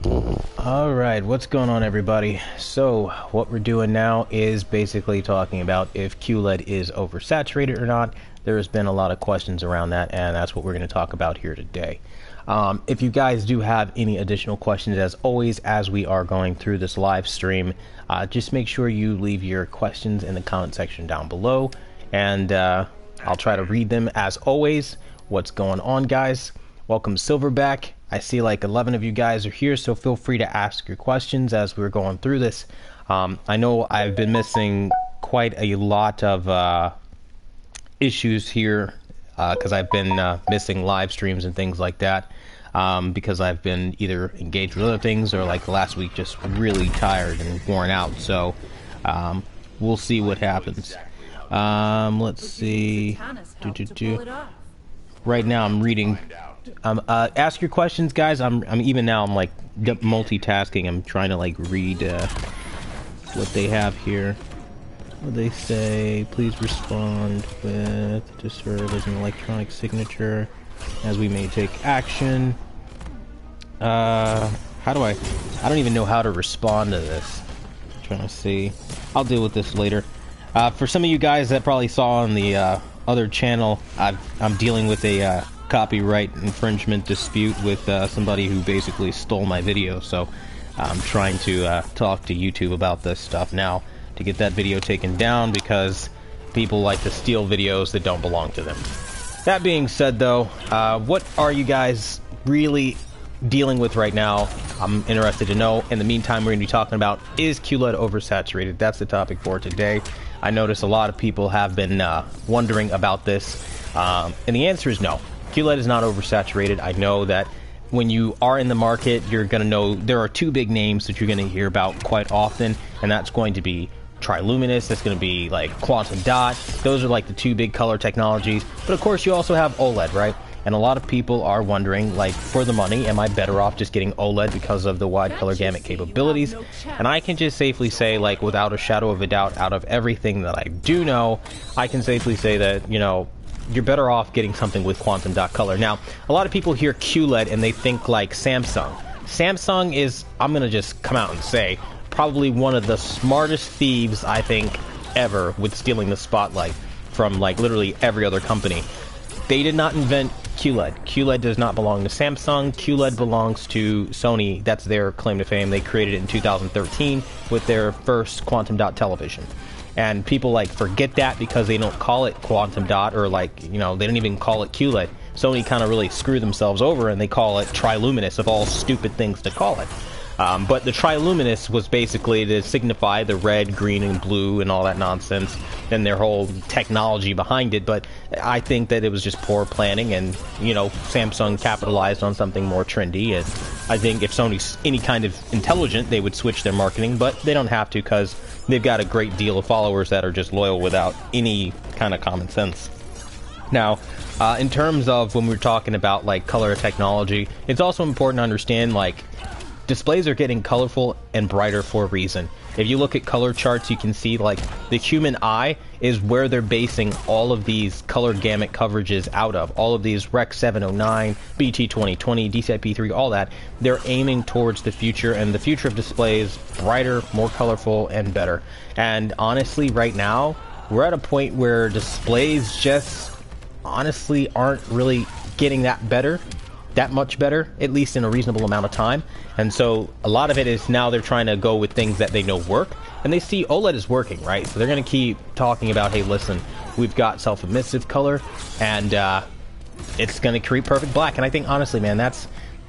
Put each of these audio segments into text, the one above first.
Alright, what's going on, everybody? So, what we're doing now is basically talking about if Qled is oversaturated or not. There has been a lot of questions around that, and that's what we're going to talk about here today. If you guys do have any additional questions, as always, as we are going through this live stream, just make sure you leave your questions in the comment section down below, and I'll try to read them as always. What's going on, guys? Welcome, Silverback. I see like 11 of you guys are here, so feel free to ask your questions as we're going through this. I know I've been missing quite a lot of issues here because I've been missing live streams and things like that because I've been either engaged with other things or like last week just really tired and worn out. So we'll see what happens. Let's see. Right now I'm reading. Ask your questions, guys. I'm even now I'm like multitasking. I'm trying to like read what they have here. What they say? Please respond with to serve as an electronic signature, as we may take action. How do I don't even know how to respond to this. I'm trying to see. I'll deal with this later. For some of you guys that probably saw on the other channel, I'm dealing with a copyright infringement dispute with somebody who basically stole my video, so I'm trying to talk to YouTube about this stuff now to get that video taken down because people like to steal videos that don't belong to them. That being said, though, what are you guys really dealing with right now? I'm interested to know. In the meantime, we're going to be talking about, is Qled oversaturated? That's the topic for today. I notice a lot of people have been wondering about this, and the answer is no. Qled is not oversaturated. I know that when you are in the market, you're going to know there are two big names that you're going to hear about quite often, and that's going to be Triluminous, that's going to be like Quantum Dot. Those are like the two big color technologies. But of course, you also have OLED, right? And a lot of people are wondering, like, for the money, am I better off just getting OLED because of the wide color gamut capabilities? And I can just safely say, like, without a shadow of a doubt, out of everything that I do know, I can safely say that, you know, you're better off getting something with quantum dot color. Now, a lot of people hear Qled and they think like Samsung. Samsung is, I'm going to just come out and say, probably one of the smartest thieves, I think, ever with stealing the spotlight from like literally every other company. They did not invent Qled. Qled does not belong to Samsung. Qled belongs to Sony. That's their claim to fame. They created it in 2013 with their first quantum dot television. And people like forget that because they don't call it quantum dot, or like, you know, they don't even call it Qled. Sony kind of really screwed themselves over and they call it Triluminous, of all stupid things to call it. But the Triluminous was basically to signify the red, green, and blue and all that nonsense, and their whole technology behind it. But I think that it was just poor planning, and, you know, Samsung capitalized on something more trendy. And I think if Sony's any kind of intelligent, they would switch their marketing, but they don't have to because they've got a great deal of followers that are just loyal without any kind of common sense. Now, in terms of when we're talking about like color technology, it's also important to understand like displays are getting colorful and brighter for a reason. If you look at color charts, you can see like the human eye is where they're basing all of these color gamut coverages out of. All of these Rec 709, BT 2020, DCI-P3, all that. They're aiming towards the future, and the future of displays brighter, more colorful, and better. And honestly, right now, we're at a point where displays just honestly aren't really getting that much better, at least in a reasonable amount of time. And so a lot of it is now they're trying to go with things that they know work, and they see OLED is working, right? So they're going to keep talking about, hey, listen, we've got self-emissive color, and it's going to create perfect black. And I think, honestly, man, that's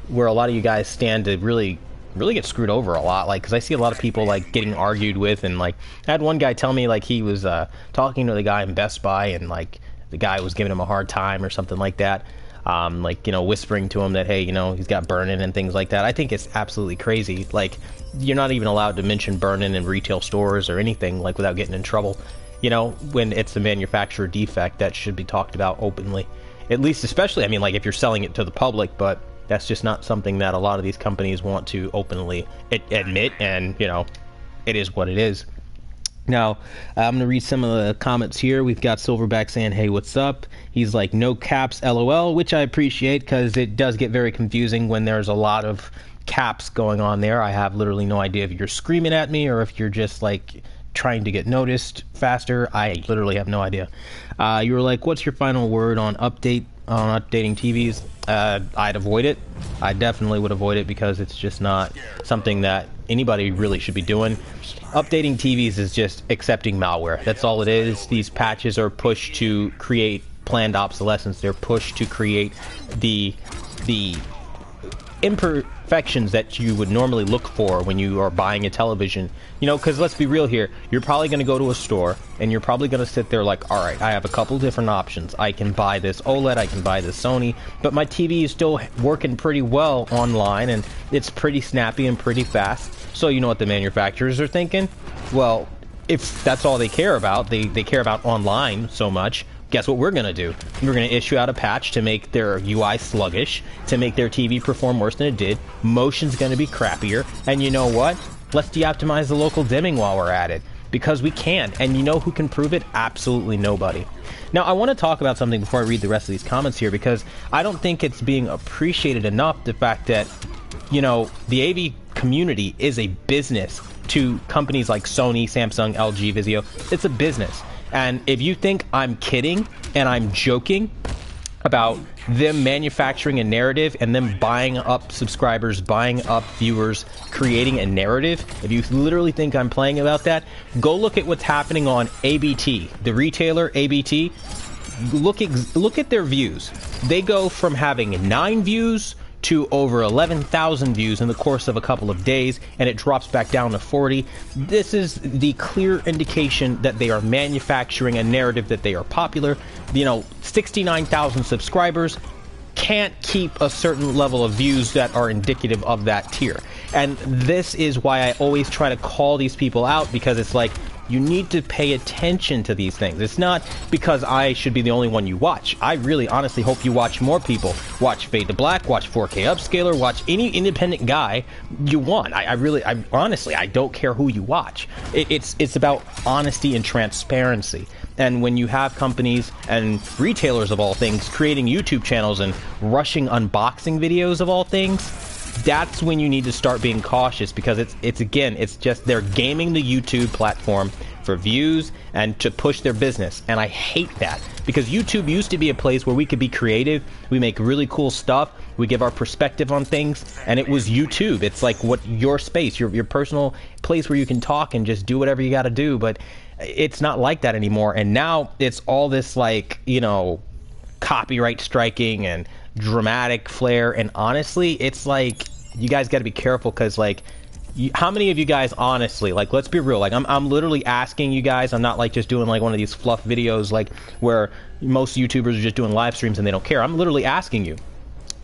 where a lot of you guys stand to really get screwed over a lot. Like, because I see a lot of people like getting argued with, and like I had one guy tell me like he was talking to the guy in Best Buy, and like the guy was giving him a hard time or something like that. Like, you know, whispering to him that, hey, you know, he's got burn-in and things like that. I think it's absolutely crazy. Like, you're not even allowed to mention burn-in in retail stores or anything, like, without getting in trouble. You know, when it's a manufacturer defect, that should be talked about openly. At least, especially, I mean, like, if you're selling it to the public, but that's just not something that a lot of these companies want to openly admit, and, you know, it is what it is. Now, I'm going to read some of the comments here. We've got Silverback saying, hey, what's up? He's like, no caps, LOL, which I appreciate because it does get very confusing when there's a lot of caps going on there. I have literally no idea if you're screaming at me or if you're just like trying to get noticed faster. I literally have no idea. You were like, what's your final word on updating TVs? I'd avoid it. I definitely would avoid it because it's just not something that anybody really should be doing. Updating TVs is just accepting malware. That's all it is. These patches are pushed to create planned obsolescence. They're pushed to create the imperfections that you would normally look for when you are buying a television. You know, because let's be real here. You're probably going to go to a store and you're probably going to sit there like, all right, I have a couple different options. I can buy this OLED, I can buy this Sony, but my TV is still working pretty well online and it's pretty snappy and pretty fast. So you know what the manufacturers are thinking? Well, if that's all they care about, they care about online so much, guess what we're going to do? We're going to issue out a patch to make their UI sluggish, to make their TV perform worse than it did. Motion's going to be crappier. And you know what? Let's de-optimize the local dimming while we're at it. Because we can. And you know who can prove it? Absolutely nobody. Now, I want to talk about something before I read the rest of these comments here, because I don't think it's being appreciated enough, the fact that, you know, the AV community is a business to companies like Sony, Samsung, LG, Vizio. It's a business. And if you think I'm kidding and I'm joking about them manufacturing a narrative and them buying up subscribers, buying up viewers, creating a narrative, if you literally think I'm playing about that, go look at what's happening on ABT, the retailer ABT. Look at their views. They go from having 9 views to over 11,000 views in the course of a couple of days, and it drops back down to 40. This is the clear indication that they are manufacturing a narrative that they are popular. You know, 69,000 subscribers can't keep a certain level of views that are indicative of that tier. And this is why I always try to call these people out, because it's like, you need to pay attention to these things. It's not because I should be the only one you watch. I really honestly hope you watch more people. Watch Fade to Black, watch 4K Upscaler, watch any independent guy you want. I honestly, I don't care who you watch. It's about honesty and transparency. And when you have companies and retailers of all things creating YouTube channels and rushing unboxing videos of all things, that's when you need to start being cautious, because it's just they're gaming the YouTube platform for views and to push their business. And I hate that, because YouTube used to be a place where we could be creative, we make really cool stuff, we give our perspective on things, and it was YouTube. It's like what your space, your personal place where you can talk and just do whatever you got to do. But it's not like that anymore. And now it's all this, like, you know, copyright striking and dramatic flair. And honestly, it's like, you guys got to be careful, because like, how many of you guys honestly, like, let's be real, like, I'm literally asking you guys. I'm not like just doing like one of these fluff videos like where most YouTubers are just doing live streams and they don't care. I'm literally asking you,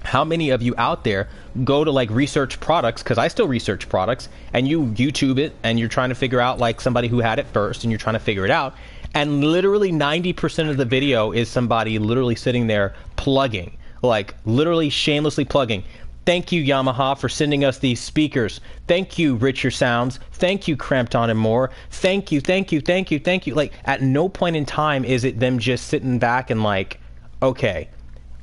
how many of you out there go to like research products, because I still research products, and you YouTube it and you're trying to figure out like somebody who had it first and you're trying to figure it out, and literally 90% of the video is somebody literally sitting there plugging, like literally shamelessly plugging. Thank you, Yamaha, for sending us these speakers. Thank you, Richer Sounds. Thank you, Cramped On and More. Thank you, thank you, thank you, thank you. Like, at no point in time is it them just sitting back and like, okay,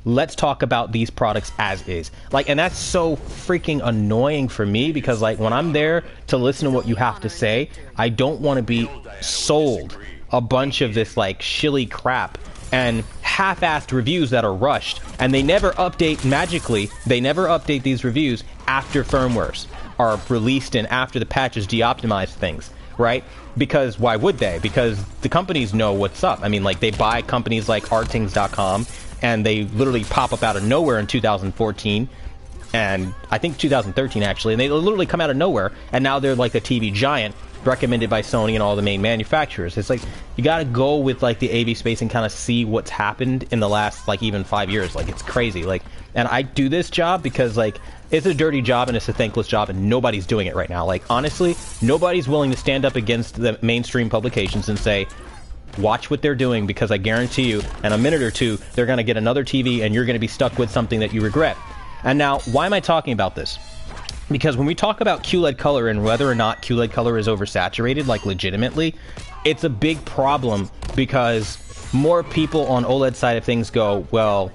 let's talk about these products as is. Like, and that's so freaking annoying for me, because like, when I'm there to listen to what you have to say, I don't want to be sold a bunch of this like shilly crap and half-assed reviews that are rushed, and they never update magically. They never update these reviews after firmwares are released and after the patches de-optimize things, right? Because why would they? Because the companies know what's up. I mean, like, they buy companies like artings.com, and they literally pop up out of nowhere in 2014, and I think 2013 actually, and they literally come out of nowhere, and now they're like a TV giant recommended by Sony and all the main manufacturers. It's like, you gotta go with like the AV space and kind of see what's happened in the last like even 5 years. Like, it's crazy. Like, and I do this job because like, it's a dirty job and it's a thankless job, and nobody's doing it right now. Like, honestly, nobody's willing to stand up against the mainstream publications and say, watch what they're doing, because I guarantee you in a minute or two they're gonna get another TV and you're gonna be stuck with something that you regret. And now, why am I talking about this? Because when we talk about QLED color and whether or not QLED color is oversaturated, like legitimately, it's a big problem because more people on OLED side of things go, well,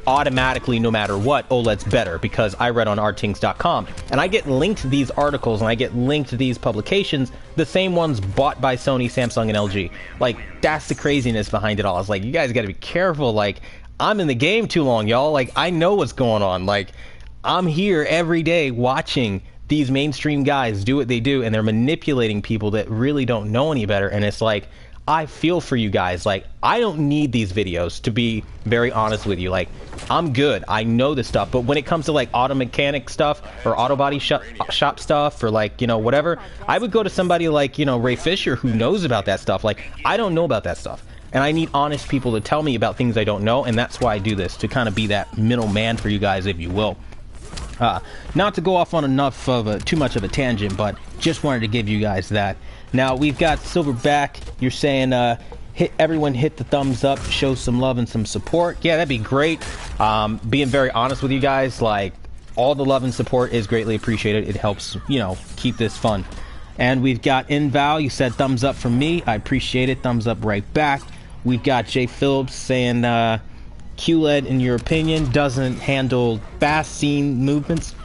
automatically, no matter what, OLED's better, because I read on artings.com, and I get linked to these articles, and I get linked to these publications, the same ones bought by Sony, Samsung, and LG. Like, that's the craziness behind it all. It's like, you guys gotta be careful. Like, I'm in the game too long, y'all. Like, I know what's going on. Like, I'm here every day watching these mainstream guys do what they do, and they're manipulating people that really don't know any better, and it's like, I feel for you guys. Like, I don't need these videos, to be very honest with you. Like, I'm good. I know this stuff. But when it comes to, like, auto mechanic stuff or auto body shop stuff or, like, you know, whatever, I would go to somebody like, you know, Ray Fisher, who knows about that stuff. Like, I don't know about that stuff. And I need honest people to tell me about things I don't know. And that's why I do this, to kind of be that middleman for you guys, if you will. Not to go off on enough of too much of a tangent, but just wanted to give you guys that. Now, we've got Silverback. You're saying, everyone hit the thumbs up, show some love and some support. Yeah, that'd be great. Being very honest with you guys, like, all the love and support is greatly appreciated. It helps, you know, keep this fun. And we've got Inval. You said thumbs up from me. I appreciate it. Thumbs up right back. We've got Jay Phillips saying, Qled, in your opinion, doesn't handle fast scene movements.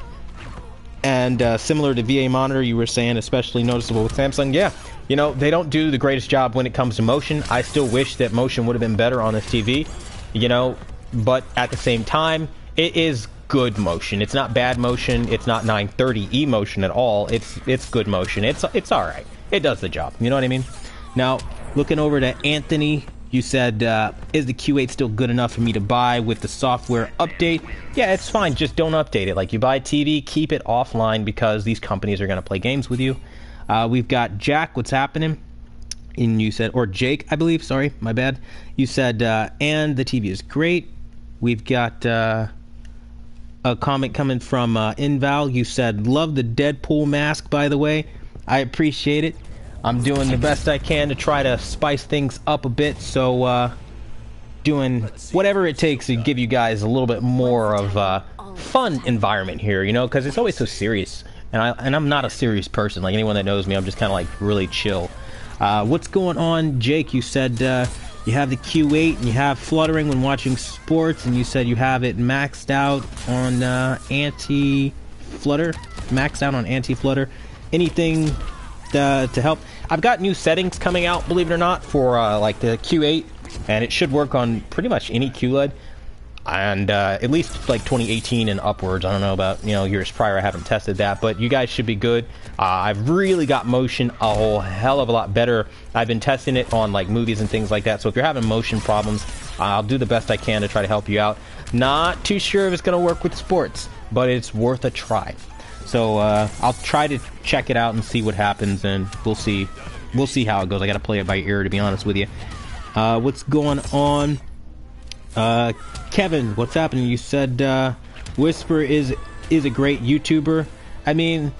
And similar to VA monitor, you were saying, especially noticeable with Samsung. Yeah, you know, they don't do the greatest job when it comes to motion. I still wish that motion would have been better on this TV, you know, but at the same time, it is good motion. It's not bad motion. It's not 930E motion at all. It's good motion. It's all right. It does the job. You know what I mean? Now, looking over to Anthony, you said, is the Q8 still good enough for me to buy with the software update? Yeah, it's fine. Just don't update it. Like, you buy a TV, keep it offline, because these companies are going to play games with you. We've got Jack, what's happening? And you said, or Jake, I believe. Sorry, my bad. You said, and the TV is great. We've got a comment coming from Inval. You said, love the Deadpool mask, by the way. I appreciate it. I'm doing the best I can to try to spice things up a bit, so doing whatever it takes to give you guys a little bit more of a fun environment here, you know, because it's always so serious, and I'm not a serious person. Like, anyone that knows me, I'm just kind of like really chill. What's going on, Jake? You said you have the Q8 and you have fluttering when watching sports, and you said you have it maxed out on anti-flutter. Anything to help? I've got new settings coming out, believe it or not, for like the Q8, and it should work on pretty much any QLED, and at least like 2018 and upwards. I don't know about, you know, years prior. I haven't tested that, but you guys should be good. I've really got motion a whole hell of a lot better. I've been testing it on like movies and things like that, so if you're having motion problems, I'll do the best I can to try to help you out. Not too sure if it's going to work with sports, but it's worth a try. So I'll try to check it out and see what happens, and we'll see how it goes. I got to play it by ear, to be honest with you. What's going on? Kevin, what's happening? You said Whisper is a great YouTuber. I mean,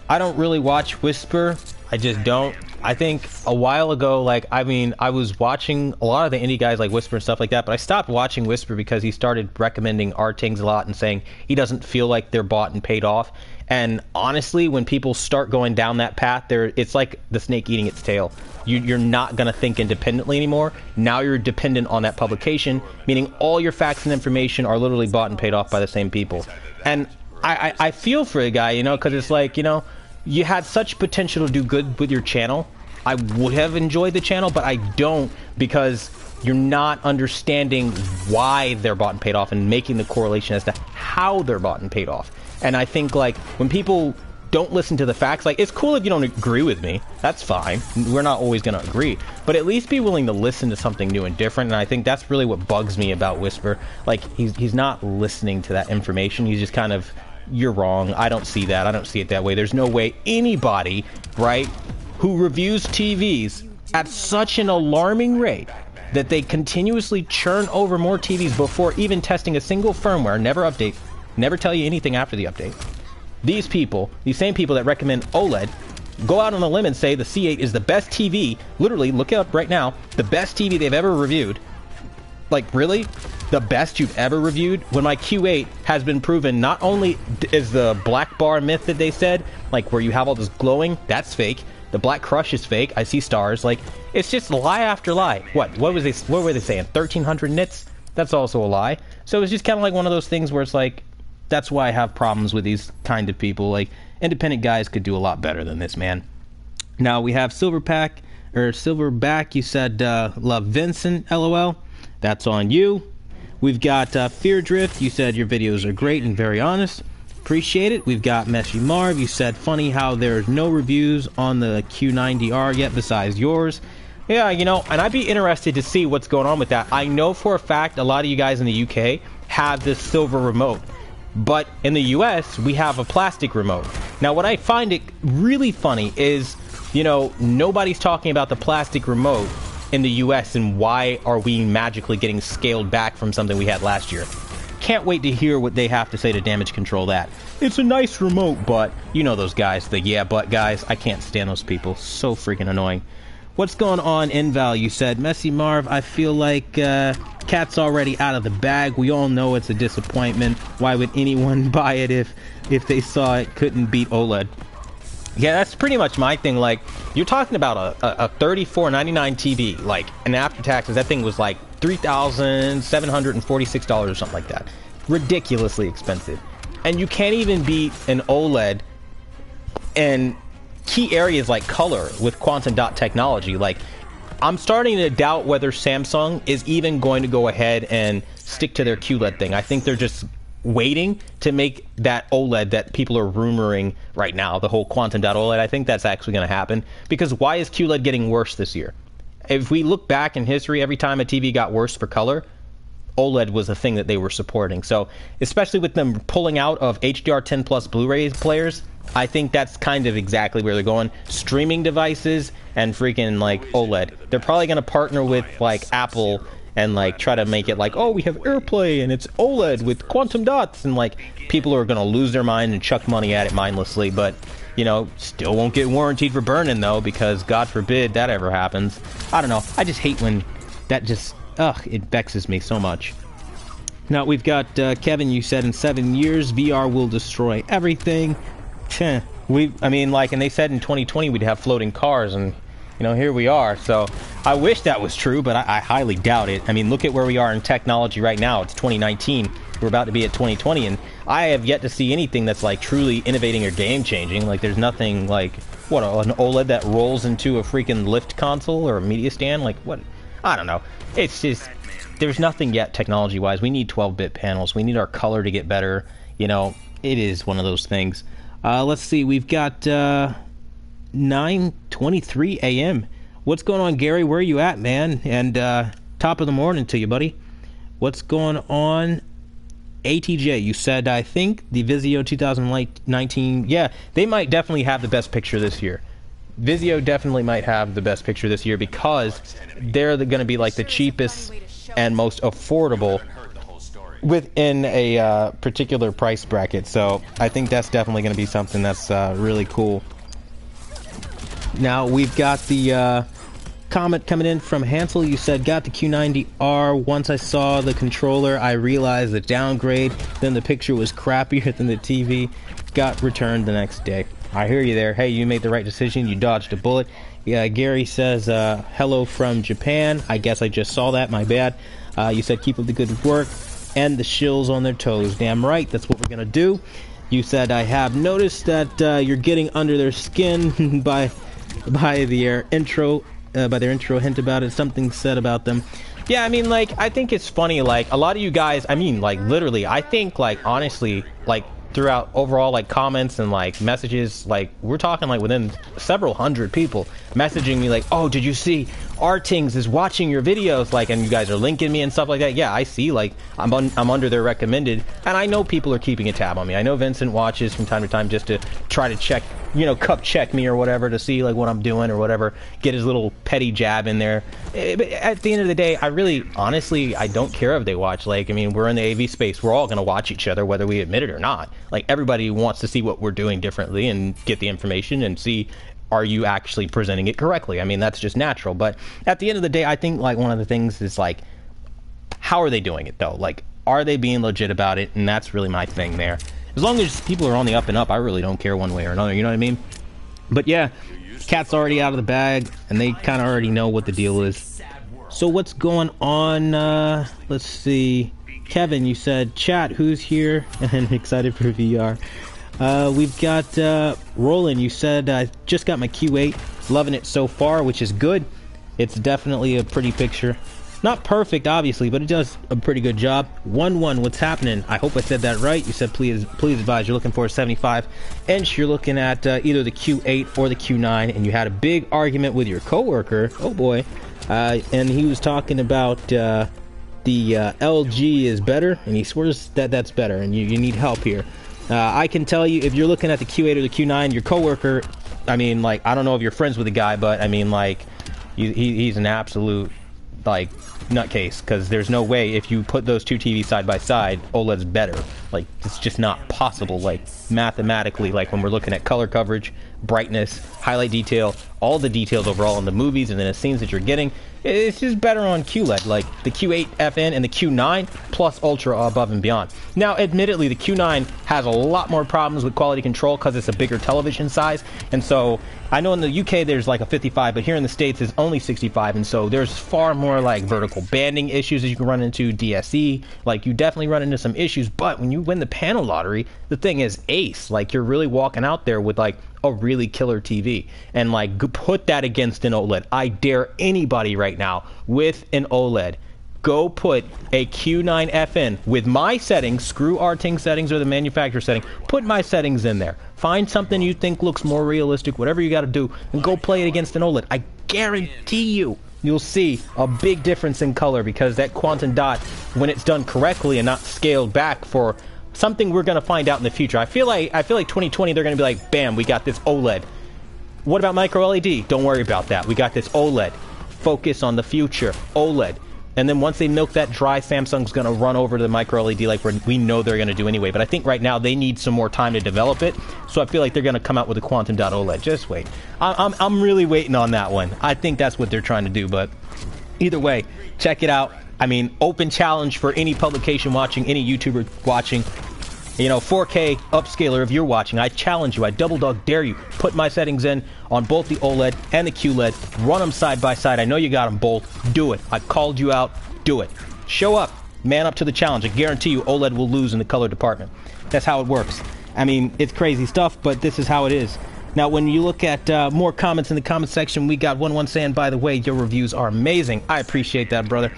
I don't really watch Whisper. I just don't. I think a while ago, like, I mean, I was watching a lot of the indie guys like Whisper and stuff like that, but I stopped watching Whisper because he started recommending Artings a lot and saying he doesn't feel like they're bought and paid off. And honestly, when people start going down that path, it's like the snake eating its tail. You're not going to think independently anymore. Now you're dependent on that publication, meaning all your facts and information are literally bought and paid off by the same people. And I feel for the guy, you know, because it's like, you know, you had such potential to do good with your channel. I would have enjoyed the channel, but I don't, because you're not understanding why they're bought and paid off and making the correlation as to how they're bought and paid off. And I think, like, when people don't listen to the facts, like, it's cool if you don't agree with me. That's fine. We're not always going to agree. But at least be willing to listen to something new and different. And I think that's really what bugs me about Whisper. Like, he's not listening to that information. He's just kind of, you're wrong. I don't see that. I don't see it that way. There's no way anybody, right, who reviews TVs at such an alarming rate that they continuously churn over more TVs before even testing a single firmware, never update, never tell you anything after the update. These people, these same people that recommend OLED, go out on a limb and say the C8 is the best TV, literally, look it up right now, the best TV they've ever reviewed. Like, really? The best you've ever reviewed? When my Q8 has been proven, not only is the black bar myth that they said, like where you have all this glowing, that's fake. The black crush is fake. I see stars. Like, It's just lie after lie. What was they? What were they saying? 1,300 nits? That's also a lie. So it's just kind of like one of those things where it's like, that's why I have problems with these kind of people. Like, independent guys could do a lot better than this, man. Now we have Silverback. You said love Vincent, LOL. That's on you. We've got Fear Drift. You said your videos are great and very honest. Appreciate it. We've got Meshy Marv. You said funny how there's no reviews on the Q90R yet besides yours. Yeah, you know, and I'd be interested to see what's going on with that. I know for a fact a lot of you guys in the UK have this silver remote. But in the US, we have a plastic remote. Now, what I find it really funny is, you know, nobody's talking about the plastic remote in the US and why are we magically getting scaled back from something we had last year. Can't wait to hear what they have to say to damage control that. It's a nice remote, but you know those guys, the yeah but guys. I can't stand those people. So freaking annoying. What's going on, Inval? You said, Messy Marv, I feel like Cat's already out of the bag. We all know it's a disappointment. Why would anyone buy it if they saw it couldn't beat OLED? Yeah, that's pretty much my thing. Like, you're talking about a $34.99 TV, like, and after taxes, that thing was like $3,746 or something like that. Ridiculously expensive. And you can't even beat an OLED in key areas like color with quantum dot technology. Like, I'm starting to doubt whether Samsung is even going to go ahead and stick to their QLED thing. I think they're just waiting to make that OLED that people are rumoring right now, the whole quantum dot OLED. I think that's actually going to happen, because why is QLED getting worse this year? If we look back in history, every time a TV got worse for color, OLED was the thing that they were supporting. So especially with them pulling out of HDR10 plus Blu-ray players, I think that's kind of exactly where they're going. Streaming devices and freaking like OLED. They're probably going to partner with like Apple and like try to make it like, oh, we have AirPlay and it's OLED with quantum dots, and like people are going to lose their mind and chuck money at it mindlessly. But you know, still won't get warranted for burning though, because God forbid that ever happens. I don't know. I just hate when that just, it vexes me so much. Now we've got Kevin. You said in 7 years VR will destroy everything. I mean, like, and they said in 2020 we'd have floating cars, and you know, here we are. So I wish that was true, but I highly doubt it. I mean, look at where we are in technology right now. It's 2019. We're about to be at 2020, and I have yet to see anything that's like truly innovating or game-changing. Like, there's nothing like, what, an OLED that rolls into a freaking lift console or a media stand? Like, what? I don't know. It's just, there's nothing yet technology-wise. We need 12-bit panels. We need our color to get better. You know, it is one of those things. Let's see. We've got 9:23 a.m. What's going on, Gary? Where are you at, man? And top of the morning to you, buddy. What's going on? ATJ, you said, I think the Vizio 2019, yeah, they might definitely have the best picture this year. Vizio definitely might have the best picture this year because they're going to be like the cheapest and most affordable within a particular price bracket. So I think that's definitely going to be something that's really cool. Now we've got the comment coming in from Hansel. You said, got the Q90R. Once I saw the controller, I realized the downgrade. Then the picture was crappier than the TV. Got returned the next day. I hear you there. Hey, you made the right decision. You dodged a bullet. Yeah, Gary says, hello from Japan. I guess I just saw that. My bad. You said, keep up the good work. And the shills on their toes. Damn right. That's what we're going to do. You said, I have noticed that you're getting under their skin by their intro hint about it. Something said about them. Yeah, I mean, like, I think it's funny, like, a lot of you guys, I mean, like, literally, I think, like, honestly, like, throughout overall, like, comments and, like, messages, like, we're talking, like, within several hundred people messaging me, like, oh, did you see Artings is watching your videos, like, and you guys are linking me and stuff like that. Yeah, I see, like, I'm under their recommended, and I know people are keeping a tab on me. I know Vincent watches from time to time just to try to check, you know, cup check me or whatever to see, like, what I'm doing or whatever, get his little petty jab in there. But at the end of the day, I really, honestly, I don't care if they watch. Like, I mean, we're in the AV space. We're all going to watch each other, whether we admit it or not. Like, everybody wants to see what we're doing differently and get the information and see, are you actually presenting it correctly? I mean, that's just natural. But at the end of the day, I think, like, one of the things is, like, how are they doing it, though? Like, are they being legit about it? And that's really my thing there. As long as people are on the up and up, I really don't care one way or another. You know what I mean? But yeah, cat's already out of the bag, and they kind of already know what the deal is. So what's going on? Let's see. Kevin, you said, chat, who's here? And excited for VR. We've got Roland, you said, I just got my Q8. Loving it so far, which is good. It's definitely a pretty picture. Not perfect, obviously, but it does a pretty good job. 1-1, what's happening? I hope I said that right. You said, please advise. You're looking for a 75-inch. You're looking at either the Q8 or the Q9, and you had a big argument with your coworker. Oh, boy. And he was talking about the LG is better, and he swears that that's better, and you need help here. I can tell you, if you're looking at the Q8 or the Q9, your coworker, I mean, like, I don't know if you're friends with the guy, but, I mean, like, he's an absolute, like, nutcase, because there's no way if you put those two TVs side by side, OLED's better. Like, it's just not possible, like, mathematically, like, when we're looking at color coverage, brightness, highlight detail, all the details overall in the movies and then the scenes that you're getting, it's just better on QLED, like the Q8 FN and the Q9 plus Ultra above and beyond. Now, admittedly, the Q9 has a lot more problems with quality control because it's a bigger television size, and so I know in the UK there's like a 55, but here in the States it's only 65, and so there's far more like vertical banding issues that you can run into, DSE, like you definitely run into some issues, but when you win the panel lottery, the thing is ace, like you're really walking out there with like a really killer TV, and like put that against an OLED. I dare anybody right now with an OLED, go put a Q9 FN with my settings, screw RTing settings or the manufacturer setting, put my settings in there, find something you think looks more realistic, whatever you got to do, and go play it against an OLED. I guarantee you'll see a big difference in color, because that quantum dot, when it's done correctly and not scaled back for something we're going to find out in the future. I feel like 2020 they're going to be like, bam, we got this OLED. What about micro LED? Don't worry about that. We got this OLED. Focus on the future. OLED. And then once they milk that dry, Samsung's going to run over to the micro LED like we know they're going to do anyway. But I think right now they need some more time to develop it. So I feel like they're going to come out with a quantum dot OLED. Just wait. I'm really waiting on that one. I think that's what they're trying to do. But either way, check it out. I mean, open challenge for any publication watching, any YouTuber watching, you know, 4K upscaler if you're watching. I challenge you, I double dog dare you. Put my settings in on both the OLED and the QLED. Run them side by side. I know you got them both. Do it. I called you out. Do it. Show up. Man up to the challenge. I guarantee you OLED will lose in the color department. That's how it works. I mean, it's crazy stuff, but this is how it is. Now, when you look at more comments in the comment section, we got one saying, by the way, your reviews are amazing. I appreciate that, brother.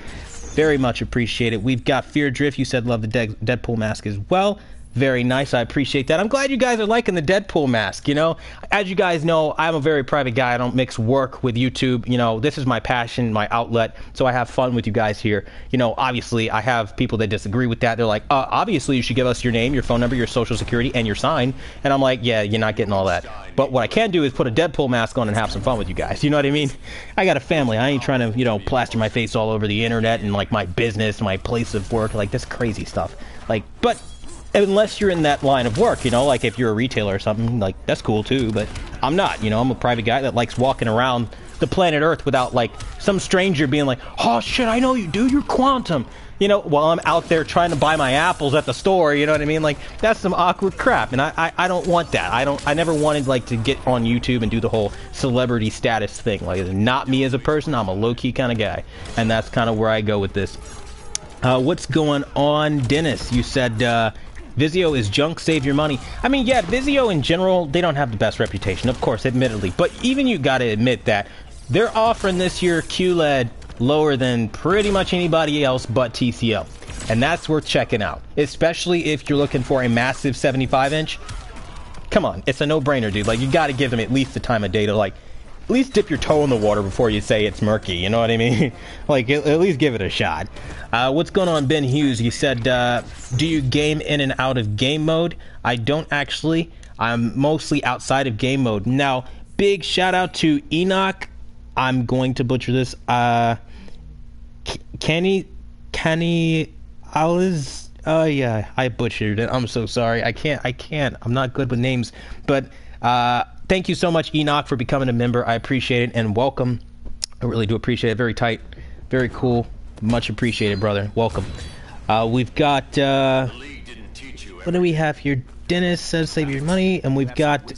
Very much appreciate it. We've got Fear Drift. You said love the Deadpool mask as well. Very nice. I appreciate that. I'm glad you guys are liking the Deadpool mask. You know, as you guys know, I'm a very private guy. I don't mix work with YouTube. You know, this is my passion, my outlet. So I have fun with you guys here. You know, obviously, I have people that disagree with that. They're like, obviously, you should give us your name, your phone number, your social security, and your sign. And I'm like, yeah, you're not getting all that. But what I can do is put a Deadpool mask on and have some fun with you guys. You know what I mean? I got a family. I ain't trying to, you know, plaster my face all over the internet and like my business, my place of work, like this crazy stuff. Like, but unless you're in that line of work, you know, like if you're a retailer or something, like that's cool too, but I'm not, you know, I'm a private guy that likes walking around the planet Earth without like some stranger being like, oh shit, I know you, dude, you're Quantum, you know, while I'm out there trying to buy my apples at the store, you know what I mean? Like that's some awkward crap, and I don't want that. I never wanted like to get on YouTube and do the whole celebrity status thing. Like, it's not me as a person. I'm a low-key kind of guy, and that's kind of where I go with this. What's going on, Dennis? You said Vizio is junk, save your money. I mean, yeah, Vizio in general, they don't have the best reputation, of course, admittedly. But even you got to admit that they're offering this year QLED lower than pretty much anybody else but TCL. And that's worth checking out, especially if you're looking for a massive 75-inch. Come on, it's a no-brainer, dude. Like, you got to give them at least the time of day to, like, at least dip your toe in the water before you say it's murky, you know what I mean? Like, at least give it a shot. What's going on, Ben Hughes? You said, do you game in and out of game mode? I don't actually. I'm mostly outside of game mode. Now, big shout out to Enoch. I'm going to butcher this. Kenny Alice. Oh yeah, I butchered it. I'm so sorry. I can't. I'm not good with names. But thank you so much, Enoch, for becoming a member. I appreciate it, and welcome. I really do appreciate it. Very tight, very cool. Much appreciated, brother. Welcome. We've got what do we have here? Dennis says save your money, and we've got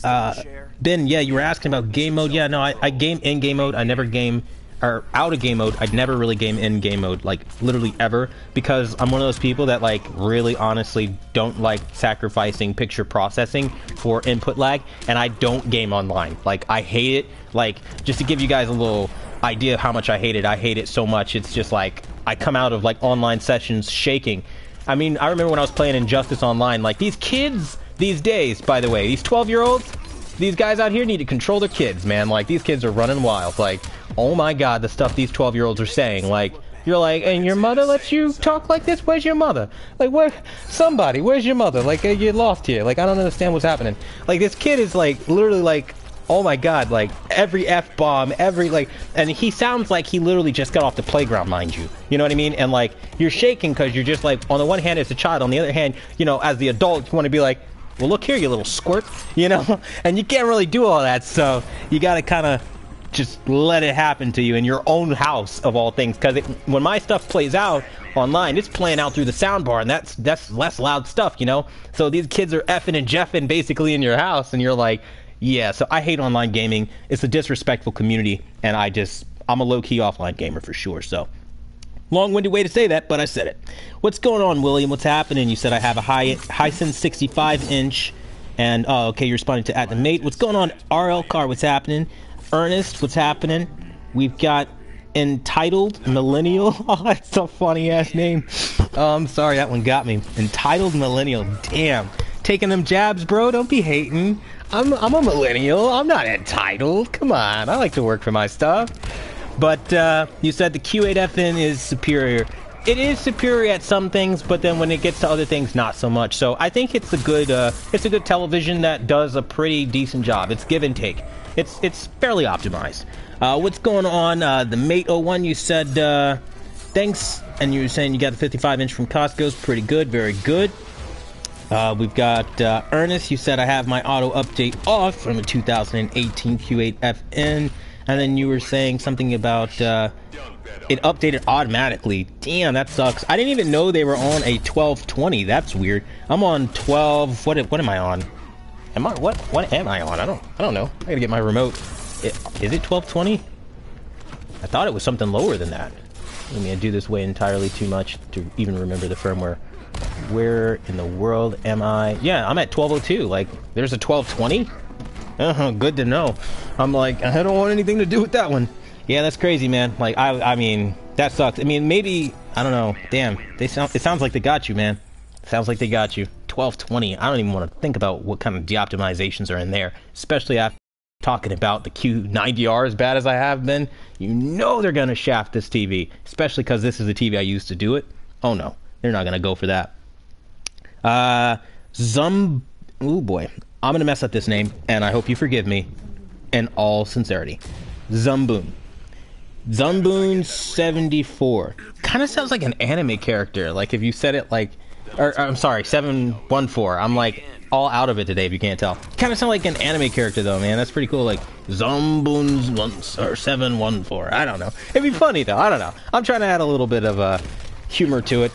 Ben. Yeah, you were asking about game mode. Yeah, no, I game in game mode. I never game or out of game mode. I'd never really game in game mode, like literally ever, because I'm one of those people that like really honestly don't like sacrificing picture processing for input lag, and I don't game online. Like I hate it. Like just to give you guys a little idea of how much I hate it so much. It's just like I come out of like online sessions shaking. I mean, I remember when I was playing Injustice Online, like these kids these days, by the way, these 12-year-olds, these guys out here need to control their kids, man. Like these kids are running wild. Like, oh my god, the stuff these 12-year-olds are saying. Like, you're like, and your mother lets you talk like this? Where's your mother? Like, where's your mother? Like, you lost here. Like, I don't understand what's happening. Like, this kid is like literally like, oh my god, like every F-bomb, every like, and he sounds like he literally just got off the playground, mind you. You know what I mean? And like, you're shaking because you're just like, on the one hand, it's a child. On the other hand, you know, as the adult, you want to be like, well, look here, you little squirt, you know? And you can't really do all that, so you got to kind of just let it happen to you in your own house, of all things. Because when my stuff plays out online, it's playing out through the soundbar, and that's less loud stuff, you know? So these kids are effing and jeffing basically in your house, and you're like, yeah, so I hate online gaming. It's a disrespectful community, and I'm a low-key offline gamer for sure, so. Long-winded way to say that, but I said it. What's going on, William? What's happening? You said I have a Hisense 65-inch, and, oh, okay, you're responding to @TheMate. What's going on, RL Car? What's happening? Ernest, what's happening? We've got Entitled Millennial. Oh, that's a funny-ass name. Oh, I'm sorry, that one got me. Entitled Millennial. Damn. Taking them jabs, bro. Don't be hating. I'm a millennial. I'm not entitled. Come on. I like to work for my stuff. But you said the Q8FN is superior. It is superior at some things, but then when it gets to other things, not so much. So I think it's a good television that does a pretty decent job. It's give and take. It's fairly optimized. What's going on? The Mate 01, you said thanks, and you were saying you got the 55-inch from Costco's. Pretty good. Very good. We've got Ernest. You said I have my auto update off from a 2018 Q8FN, and then you were saying something about it updated automatically. Damn, that sucks. I didn't even know they were on a 1220. That's weird. I'm on 12. What am I on? What am I on? I don't know. I gotta get my remote. Is it 1220? I thought it was something lower than that. I mean, I do this way entirely too much to even remember the firmware. Where in the world am I? Yeah, I'm at 1202. Like, there's a 1220? Good to know. I'm like, I don't want anything to do with that one. Yeah, that's crazy, man. Like, I mean, that sucks. I mean, maybe, I don't know. Damn, it sounds like they got you, man. Sounds like they got you. 1220. I don't even want to think about what kind of de-optimizations are in there, especially after talking about the Q90R as bad as I have been. You know they're going to shaft this TV, especially because this is the TV I used to do it. Oh, no. They're not going to go for that. Oh boy. I'm going to mess up this name, and I hope you forgive me in all sincerity. Zumboon 74. Kind of sounds like an anime character. Like if you said it like, or I'm sorry, 714. I'm like all out of it today if you can't tell. Kind of sound like an anime character though, man. That's pretty cool. Like Zumboon's 714. I don't know. It'd be funny though. I don't know. I'm trying to add a little bit of humor to it.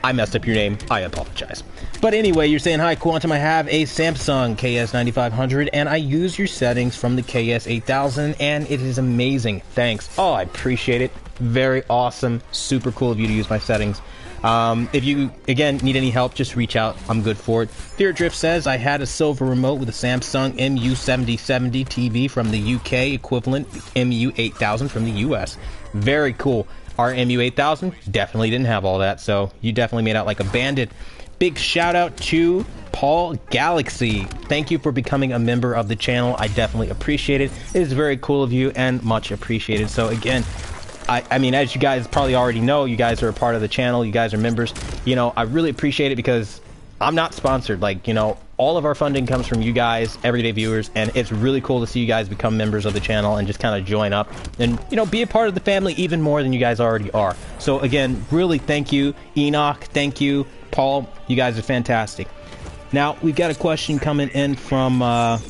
I messed up your name. I apologize. But anyway, you're saying, hi, Quantum. I have a Samsung KS9500, and I use your settings from the KS8000, and it is amazing. Thanks. Oh, I appreciate it. Very awesome. Super cool of you to use my settings. If you, again, need any help, just reach out. I'm good for it. Fear Drift says, I had a silver remote with a Samsung MU7070 TV from the UK, equivalent MU8000 from the US. Very cool. Our MU8000 definitely didn't have all that, so you definitely made out like a bandit. Big shout out to Paul Galaxy. Thank you for becoming a member of the channel. I definitely appreciate it. It is very cool of you and much appreciated. So again, I mean, as you guys probably already know, you guys are a part of the channel. You guys are members. You know, I really appreciate it because I'm not sponsored. Like, you know, all of our funding comes from you guys, everyday viewers, and it's really cool to see you guys become members of the channel and just kind of join up and, you know, be a part of the family even more than you guys already are. So again, really thank you, Enoch. Thank you, Paul. You guys are fantastic. Now, we've got a question coming in from, not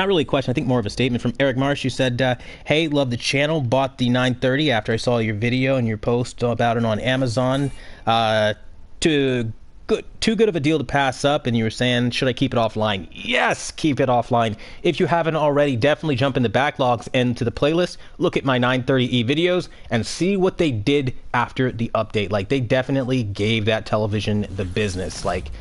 really a question, I think more of a statement from Eric Marsh. You said, hey, love the channel, bought the 930 after I saw your video and your post about it on Amazon. To good, too good of a deal to pass up. And you were saying, should I keep it offline? Yes, keep it offline. If you haven't already, definitely jump in the backlogs and to the playlist, look at my 930E videos and see what they did after the update. Like, they definitely gave that television the business. Like,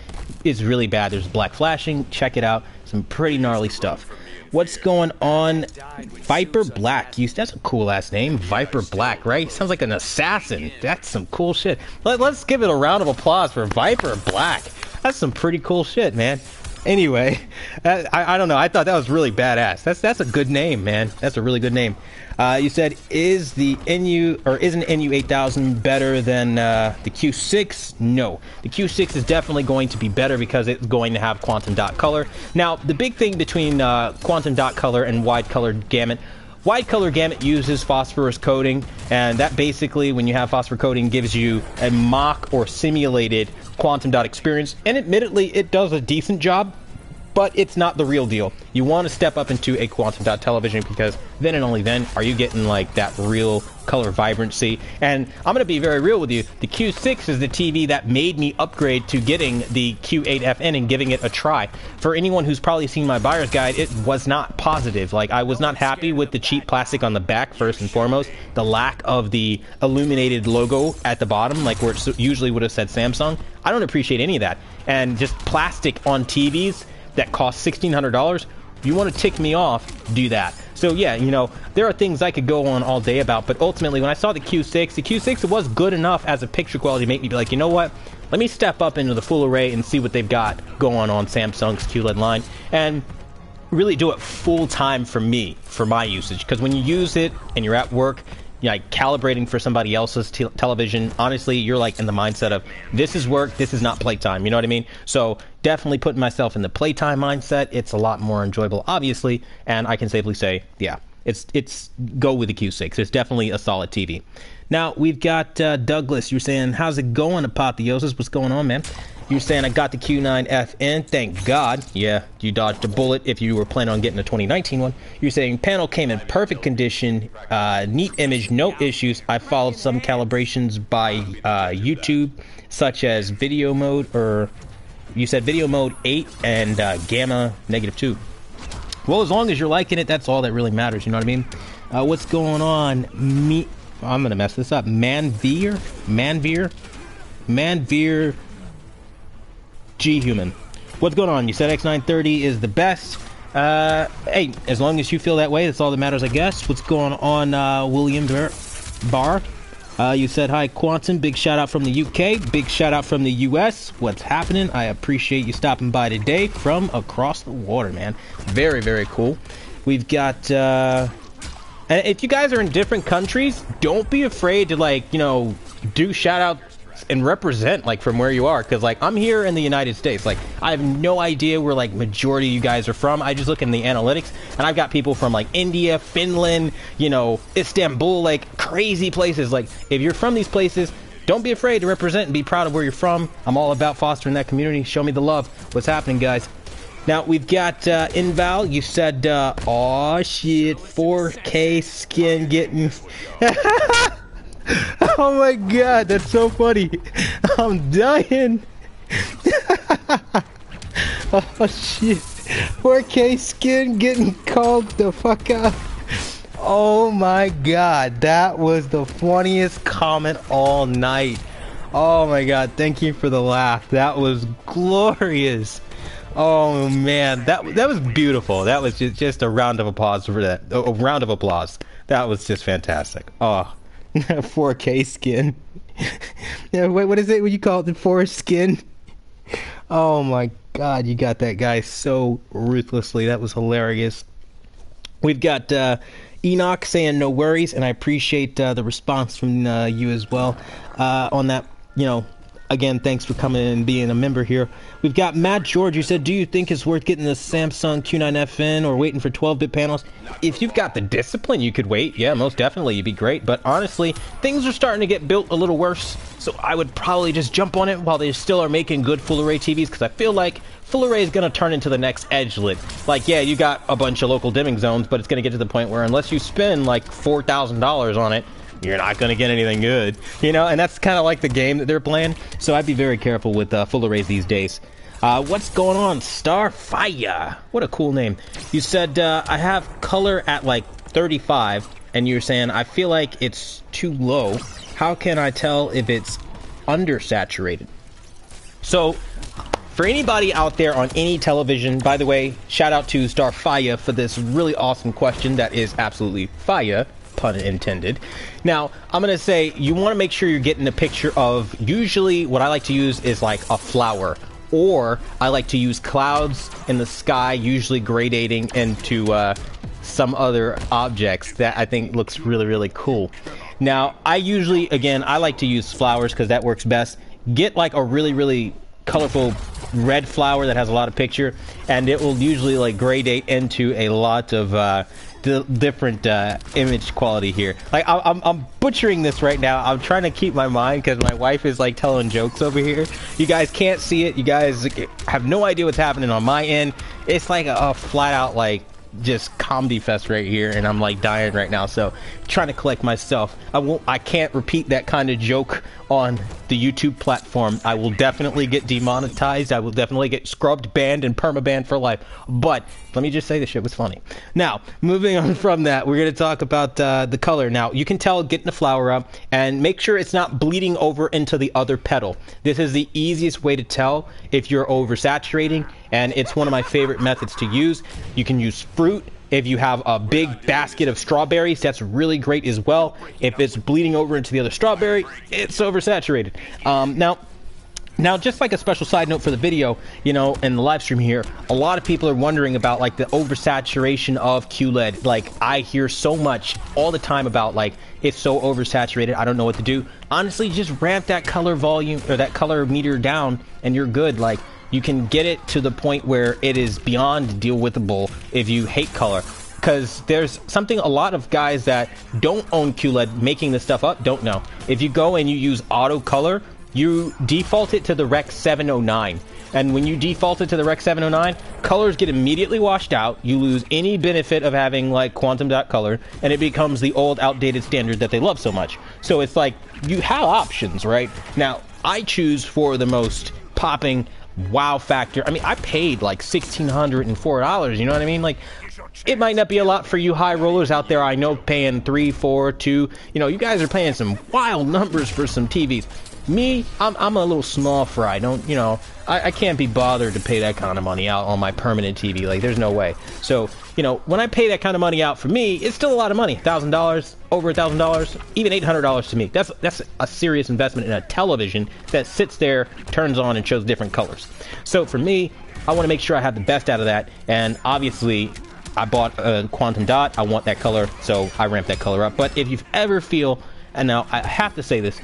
it's really bad. There's black flashing. Check it out. Some pretty gnarly stuff. What's going on? Viper Black. That's a cool last name. Viper Black, right? Sounds like an assassin. That's some cool shit. Let's give it a round of applause for Viper Black. That's some pretty cool shit, man. Anyway, I don't know. I thought that was really badass. That's a good name, man. That's a really good name. You said, is the isn't NU 8000 better than the Q6? No. The Q6 is definitely going to be better because it's going to have quantum dot color. Now, the big thing between quantum dot color and wide color gamut, wide color gamut uses phosphorus coating, and that basically, when you have phosphorus coating, gives you a mock or simulated quantum dot experience. And admittedly, it does a decent job, but it's not the real deal. You want to step up into a quantum dot television because then and only then are you getting like that real color vibrancy. And I'm going to be very real with you. The Q6 is the TV that made me upgrade to getting the Q8FN and giving it a try. For anyone who's probably seen my buyer's guide, it was not positive. Like, I was not happy with the cheap plastic on the back, first and foremost. The lack of the illuminated logo at the bottom, like where it usually would have said Samsung. I don't appreciate any of that. And just plastic on TVs that cost $1,600, you want to tick me off, do that. So yeah, you know, there are things I could go on all day about, but ultimately when I saw the Q6, it was good enough as a picture quality to make me be like, you know what, let me step up into the full array and see what they've got going on Samsung's QLED line, and really do it full time for me, for my usage. Because when you use it and you're at work, you're like calibrating for somebody else's television, honestly, you're like in the mindset of, this is work, this is not playtime, you know what I mean? So definitely putting myself in the playtime mindset, it's a lot more enjoyable, obviously, and I can safely say, yeah, it's go with the Q6. It's definitely a solid TV. Now, we've got Douglas. You're saying, how's it going, Apotheosis? What's going on, man? You're saying, I got the Q9FN, thank God. Yeah, you dodged a bullet if you were planning on getting a 2019 one. You're saying, panel came in perfect condition, neat image, no issues. I followed some calibrations by YouTube, such as video mode, or you said video mode 8 and gamma -2. Well, as long as you're liking it, that's all that really matters, you know what I mean? What's going on? I'm going to mess this up. Manveer G-Human. What's going on? You said X930 is the best. Hey, as long as you feel that way, that's all that matters, I guess. What's going on, William Barr? You said, hi, Quantum. Big shout out from the UK. Big shout out from the US. What's happening? I appreciate you stopping by today from across the water, man. Very, very cool. We've got... And if you guys are in different countries, don't be afraid to, like, you know, do shout outs and represent, like, from where you are. Because, like, I'm here in the United States. Like, I have no idea where, like, majority of you guys are from. I just look in the analytics, and I've got people from, like, India, Finland, you know, Istanbul, like, crazy places. Like, if you're from these places, don't be afraid to represent and be proud of where you're from. I'm all about fostering that community. Show me the love. What's happening, guys? Now, we've got Inval. You said, aw, shit, 4K skin getting... Oh my god, that's so funny. I'm dying. Oh shit. 4K skin getting called the fuck out. Oh my god, that was the funniest comment all night. Oh my god, thank you for the laugh. That was glorious. Oh man, that was beautiful. That was just a round of applause for that. A round of applause. That was just fantastic. Oh, 4K skin. Yeah, wait, what is it? What you call it? The forest skin? Oh my god, you got that guy so ruthlessly. That was hilarious. We've got Enoch saying no worries, and I appreciate the response from you as well on that. You know, again, thanks for coming in and being a member here. We've got Matt George. You said, do you think it's worth getting the Samsung Q9FN or waiting for 12-bit panels? If you've got the discipline, you could wait. Yeah, most definitely. You'd be great. But honestly, things are starting to get built a little worse. So I would probably just jump on it while they still are making good full-array TVs, because I feel like full array is going to turn into the next edgelit. Like, yeah, you got a bunch of local dimming zones, but it's going to get to the point where unless you spend like $4,000 on it, you're not going to get anything good, you know, and that's kind of like the game that they're playing. So I'd be very careful with full arrays these days. What's going on, Starfire? What a cool name. You said I have color at like 35, and you're saying I feel like it's too low. How can I tell if it's undersaturated? So for anybody out there on any television, by the way, shout out to Starfire for this really awesome question that is absolutely fire, pun intended. Now, I'm going to say you want to make sure you're getting a picture of, usually what I like to use is like a flower, or I like to use clouds in the sky, usually gradating into some other objects that I think looks really, really cool. Now, I usually, again, I like to use flowers because that works best. Get like a really, really colorful red flower that has a lot of picture, and it will usually like gradate into a lot of different image quality here. Like I'm butchering this right now. I'm trying to keep my mind because my wife is like telling jokes over here. You guys can't see it. You guys have no idea what's happening on my end. It's like a flat out like just comedy fest right here, and I'm like dying right now, so trying to collect myself. I can't repeat that kind of joke on the YouTube platform. I will definitely get demonetized. I will definitely get scrubbed, banned, and permabanned for life. But let me just say this shit was funny. Now, moving on from that, we're going to talk about the color. Now, you can tell getting the flower up, and make sure it's not bleeding over into the other petal. This is the easiest way to tell if you're oversaturating, and it's one of my favorite methods to use. You can use fruit. If you have a big basket of strawberries, that's really great as well. If it's bleeding over into the other strawberry, it's oversaturated. Now, just like a special side note for the video, you know, in the live stream here, a lot of people are wondering about like the oversaturation of QLED. Like, I hear so much all the time about like, it's so oversaturated, I don't know what to do. Honestly, just ramp that color volume or that color meter down and you're good. Like, you can get it to the point where it is beyond deal withable if you hate color. Because there's something a lot of guys that don't own QLED making this stuff up don't know. If you go and you use auto color, you default it to the Rec 709. And when you default it to the Rec 709, colors get immediately washed out. You lose any benefit of having like quantum dot color, and it becomes the old outdated standard that they love so much. So it's like, you have options, right? Now, I choose for the most popping wow factor. I mean, I paid like $1,604, you know what I mean? Like, it might not be a lot for you high rollers out there. I know, paying 3, 4, 2, you know, you guys are paying some wild numbers for some TVs. Me, I'm a little small fry. Don't, you know, I can't be bothered to pay that kind of money out on my permanent TV. Like, there's no way. So, you know, when I pay that kind of money out, for me, it's still a lot of money. $1,000, over $1,000, even $800 to me. That's a serious investment in a television that sits there, turns on, and shows different colors. So for me, I want to make sure I have the best out of that. And obviously, I bought a quantum dot. I want that color, so I ramp that color up. But if you ever feel, and now I have to say this,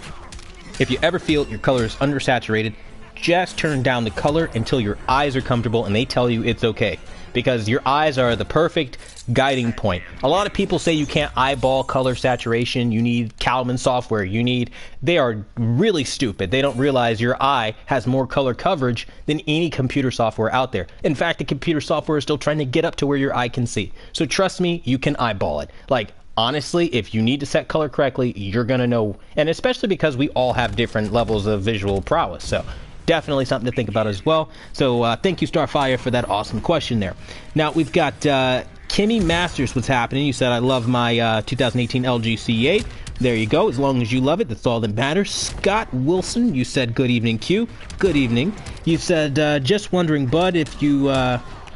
if you ever feel your color is undersaturated, just turn down the color until your eyes are comfortable and they tell you it's okay. Because your eyes are the perfect guiding point. A lot of people say you can't eyeball color saturation, you need Kalman software, they are really stupid. They don't realize your eye has more color coverage than any computer software out there. In fact, the computer software is still trying to get up to where your eye can see. So trust me, you can eyeball it. Like, honestly, if you need to set color correctly, you're going to know. And especially because we all have different levels of visual prowess. So definitely something to think about as well. So thank you, Starfire, for that awesome question there. Now, we've got Kimmy Masters. What's happening? You said, I love my 2018 LG C8. There you go. As long as you love it, that's all that matters. Scott Wilson, you said, good evening, Q. Good evening. You said, just wondering, Bud, if you...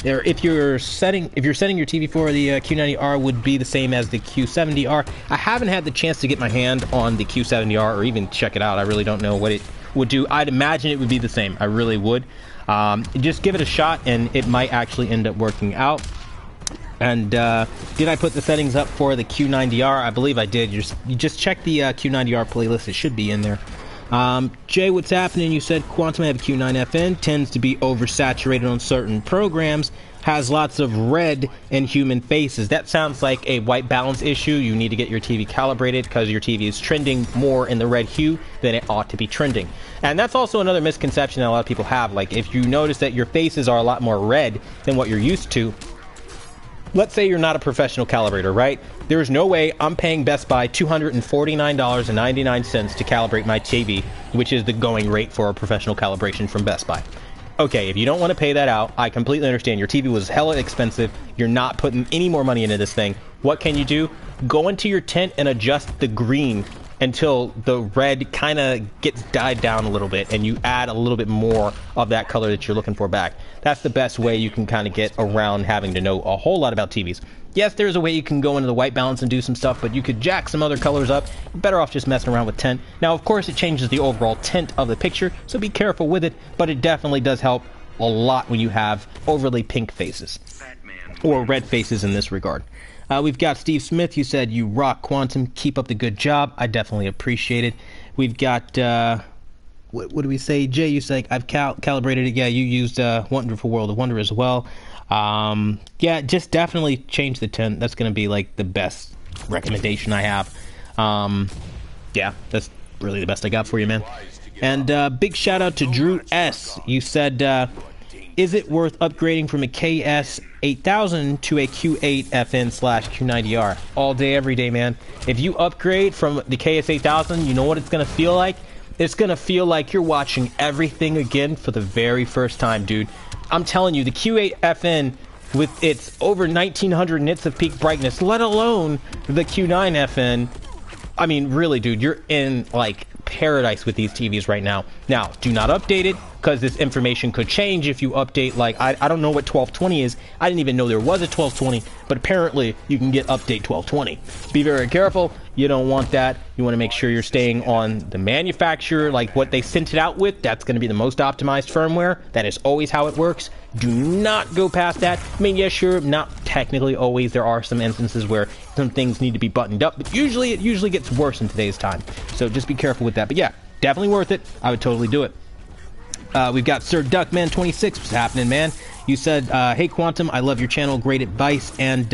if you're setting your TV for the Q90R would be the same as the Q70R. I haven't had the chance to get my hand on the Q70R or even check it out. I really don't know what it would do. I'd imagine it would be the same. I really would. Just give it a shot and it might actually end up working out. And did I put the settings up for the Q90R? I believe I did. You just check the Q90R playlist. It should be in there. Jay, what's happening? You said Quantum have Q9FN, tends to be oversaturated on certain programs, has lots of red in human faces. That sounds like a white balance issue. You need to get your TV calibrated because your TV is trending more in the red hue than it ought to be trending. And that's also another misconception that a lot of people have. Like, if you notice that your faces are a lot more red than what you're used to, let's say you're not a professional calibrator, right? There is no way I'm paying Best Buy $249.99 to calibrate my TV, which is the going rate for a professional calibration from Best Buy. Okay, if you don't want to pay that out, I completely understand. Your TV was hella expensive. You're not putting any more money into this thing. What can you do? Go into your tent and adjust the green until the red kind of gets dyed down a little bit, and you add a little bit more of that color that you're looking for back. That's the best way you can kind of get around having to know a whole lot about TVs. Yes, there's a way you can go into the white balance and do some stuff, but you could jack some other colors up. You're better off just messing around with tint. Now, of course, it changes the overall tint of the picture, so be careful with it, but it definitely does help a lot when you have overly pink faces, or red faces in this regard. We've got Steve Smith. You said, you rock, Quantum. Keep up the good job. I definitely appreciate it. We've got, what do we say? Jay, you said, I've calibrated it. Yeah, you used Wonderful World of Wonder as well. Yeah, just definitely change the tint. That's going to be, like, the best recommendation I have. Yeah, that's really the best I got for you, man. And big shout-out to Drew S. You said, is it worth upgrading from a KS8000 to a Q8FN/Q90R? All day, every day, man. If you upgrade from the KS8000, you know what it's going to feel like? It's going to feel like you're watching everything again for the very first time, dude. I'm telling you, the Q8FN, with its over 1900 nits of peak brightness, let alone the Q9FN, I mean, really, dude, you're in, like, paradise with these TVs right now. Now, do not update it, because this information could change if you update, like, I don't know what 1220 is. I didn't even know there was a 1220, but apparently you can get update 1220. Be very careful. You don't want that. You want to make sure you're staying on the manufacturer, like what they sent it out with. That's going to be the most optimized firmware. That is always how it works. Do not go past that. I mean, yeah, sure, not technically always. There are some instances where some things need to be buttoned up, but usually it gets worse in today's time. So just be careful with that. But yeah, definitely worth it. I would totally do it. We've got Sir Duckman26. What's happening, man? You said, hey, Quantum, I love your channel. Great advice. And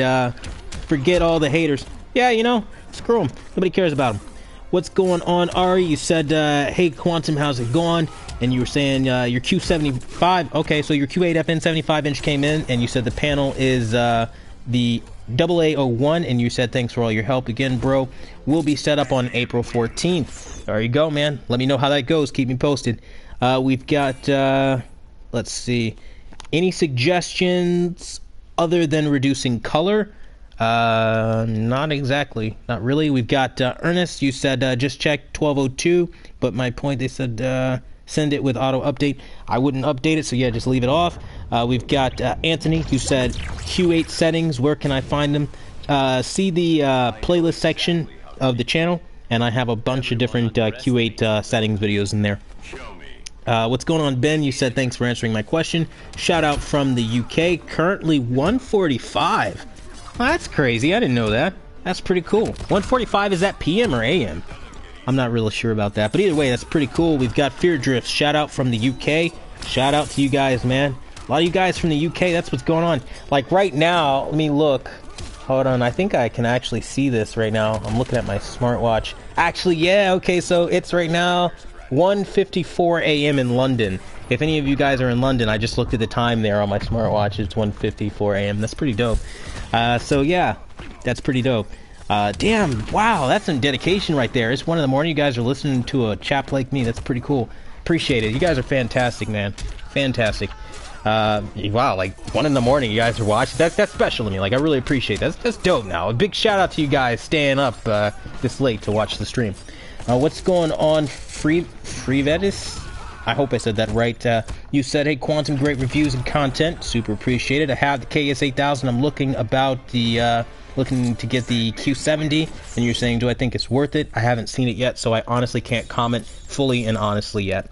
forget all the haters. Yeah, you know, screw them. Nobody cares about them. What's going on, Ari? You said, hey, Quantum, how's it going? And you were saying your Q75. Okay, so your Q8FN 75-inch came in, and you said the panel is the AA01, and you said thanks for all your help again, bro. We'll be set up on April 14th. There you go, man. Let me know how that goes. Keep me posted. We've got, let's see, any suggestions other than reducing color? Not exactly. Not really. We've got Ernest. You said just check 1202, but my point, they said send it with auto update. I wouldn't update it, so yeah, just leave it off. We've got Anthony, who said Q8 settings. Where can I find them? See the playlist section of the channel, and I have a bunch of different Q8 settings videos in there. What's going on, Ben? You said thanks for answering my question. Shout out from the UK. Currently 145. Oh, that's crazy. I didn't know that. That's pretty cool. 145, is that PM or AM? I'm not really sure about that, but either way, that's pretty cool. We've got Fear Drift. Shout out from the UK. Shout out to you guys, man. A lot of you guys from the UK, that's what's going on. Like right now, let me look. Hold on, I think I can actually see this right now. I'm looking at my smartwatch. Actually, yeah, okay, so it's right now 1:54 a.m. in London. If any of you guys are in London, I just looked at the time there on my smartwatch. It's 1:54 a.m. That's pretty dope. So yeah, that's pretty dope. Damn, wow, that's some dedication right there. It's 1 in the morning. You guys are listening to a chap like me. That's pretty cool. Appreciate it. You guys are fantastic, man. Fantastic. Wow, like 1 in the morning you guys are watching. That's special to me. Like, I really appreciate that. That's dope now. A big shout out to you guys staying up this late to watch the stream. What's going on, Freevedis? I hope I said that right. You said, hey, Quantum, great reviews and content. Super appreciated. I have the KS8000. I'm looking to get the Q70. And you're saying, do I think it's worth it? I haven't seen it yet, so I honestly can't comment fully and honestly yet.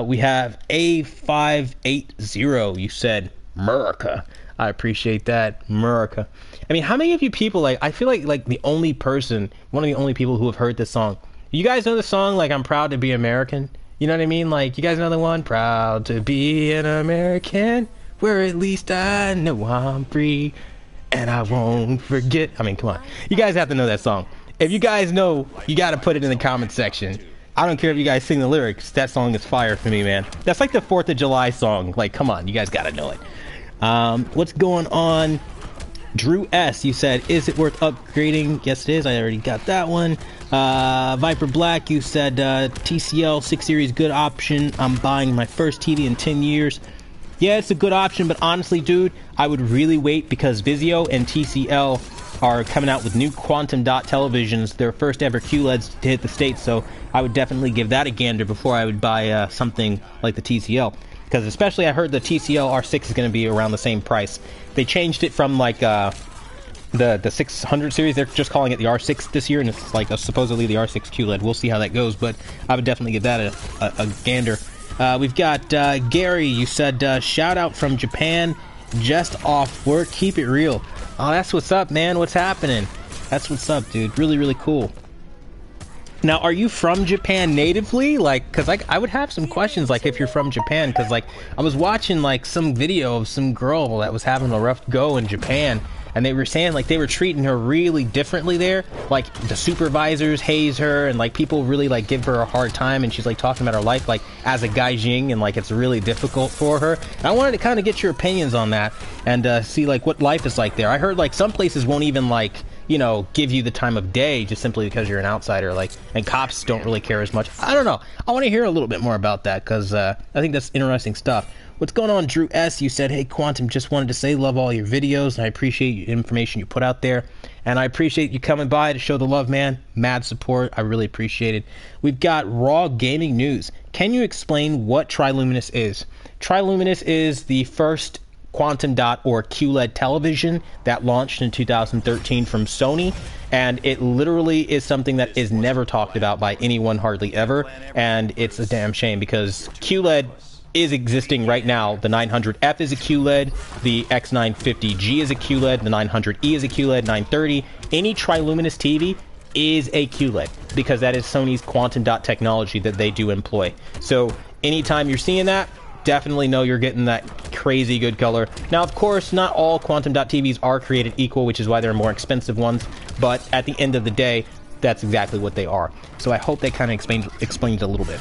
We have Ep.573. You said, America. I appreciate that. America. I mean, how many of you people, like, I feel like the only person, one of the only people who have heard this song. You guys know the song, like, I'm proud to be American? You know what I mean? Like, you guys know the one? Proud to be an American, where at least I know I'm free, and I won't forget. I mean, come on. You guys have to know that song. If you guys know, you got to put it in the comment section. I don't care if you guys sing the lyrics. That song is fire for me, man. That's like the 4th of July song. Like, come on. You guys got to know it. What's going on? Drew S, you said, is it worth upgrading? Yes, it is. I already got that one. Viper Black, you said, TCL 6 Series, good option. I'm buying my first TV in 10 years. Yeah, it's a good option, but honestly, dude, I would really wait because Vizio and TCL are coming out with new quantum dot televisions, their first ever QLEDs to hit the States, so I would definitely give that a gander before I would buy something like the TCL. Because especially I heard the TCL R6 is going to be around the same price. They changed it from like the 600 series. They're just calling it the R6 this year, and it's like supposedly the R6 QLED. We'll see how that goes, but I would definitely give that a gander. We've got Gary. You said shout out from Japan, just off work. Keep it real. Oh, that's what's up, man. What's happening? That's what's up, dude. Really, really cool. Now, are you from Japan natively? Like, because I would have some questions, like, if you're from Japan, because, like, I was watching, like, some video of some girl that was having a rough go in Japan, and they were saying, like, they were treating her really differently there. Like, the supervisors haze her, and, like, people really, like, give her a hard time, and she's, like, talking about her life, like, as a gaijin, and, like, it's really difficult for her. And I wanted to kind of get your opinions on that, and see, like, what life is like there. I heard, like, some places won't even, like, you know, give you the time of day just simply because you're an outsider, like, and cops don't really care as much. I don't know. I want to hear a little bit more about that, because I think that's interesting stuff. What's going on, Drew S? You said, hey, Quantum, just wanted to say, love all your videos, and I appreciate the information you put out there, and I appreciate you coming by to show the love, man. Mad support. I really appreciate it. We've got Raw Gaming News. Can you explain what Triluminos is? Triluminos is the first quantum dot or QLED television that launched in 2013 from Sony, and it literally is something that is never talked about by anyone hardly ever, and it's a damn shame because QLED is existing right now. The 900F is a QLED, the X950G is a QLED, the 900E is a QLED, 930, any Triluminos TV is a QLED because that is Sony's quantum dot technology that they do employ. So anytime you're seeing that, definitely know you're getting that crazy good color. Now, of course, not all quantum dot TVs are created equal, which is why there are more expensive ones, but at the end of the day, that's exactly what they are. So I hope that kind of explains a little bit.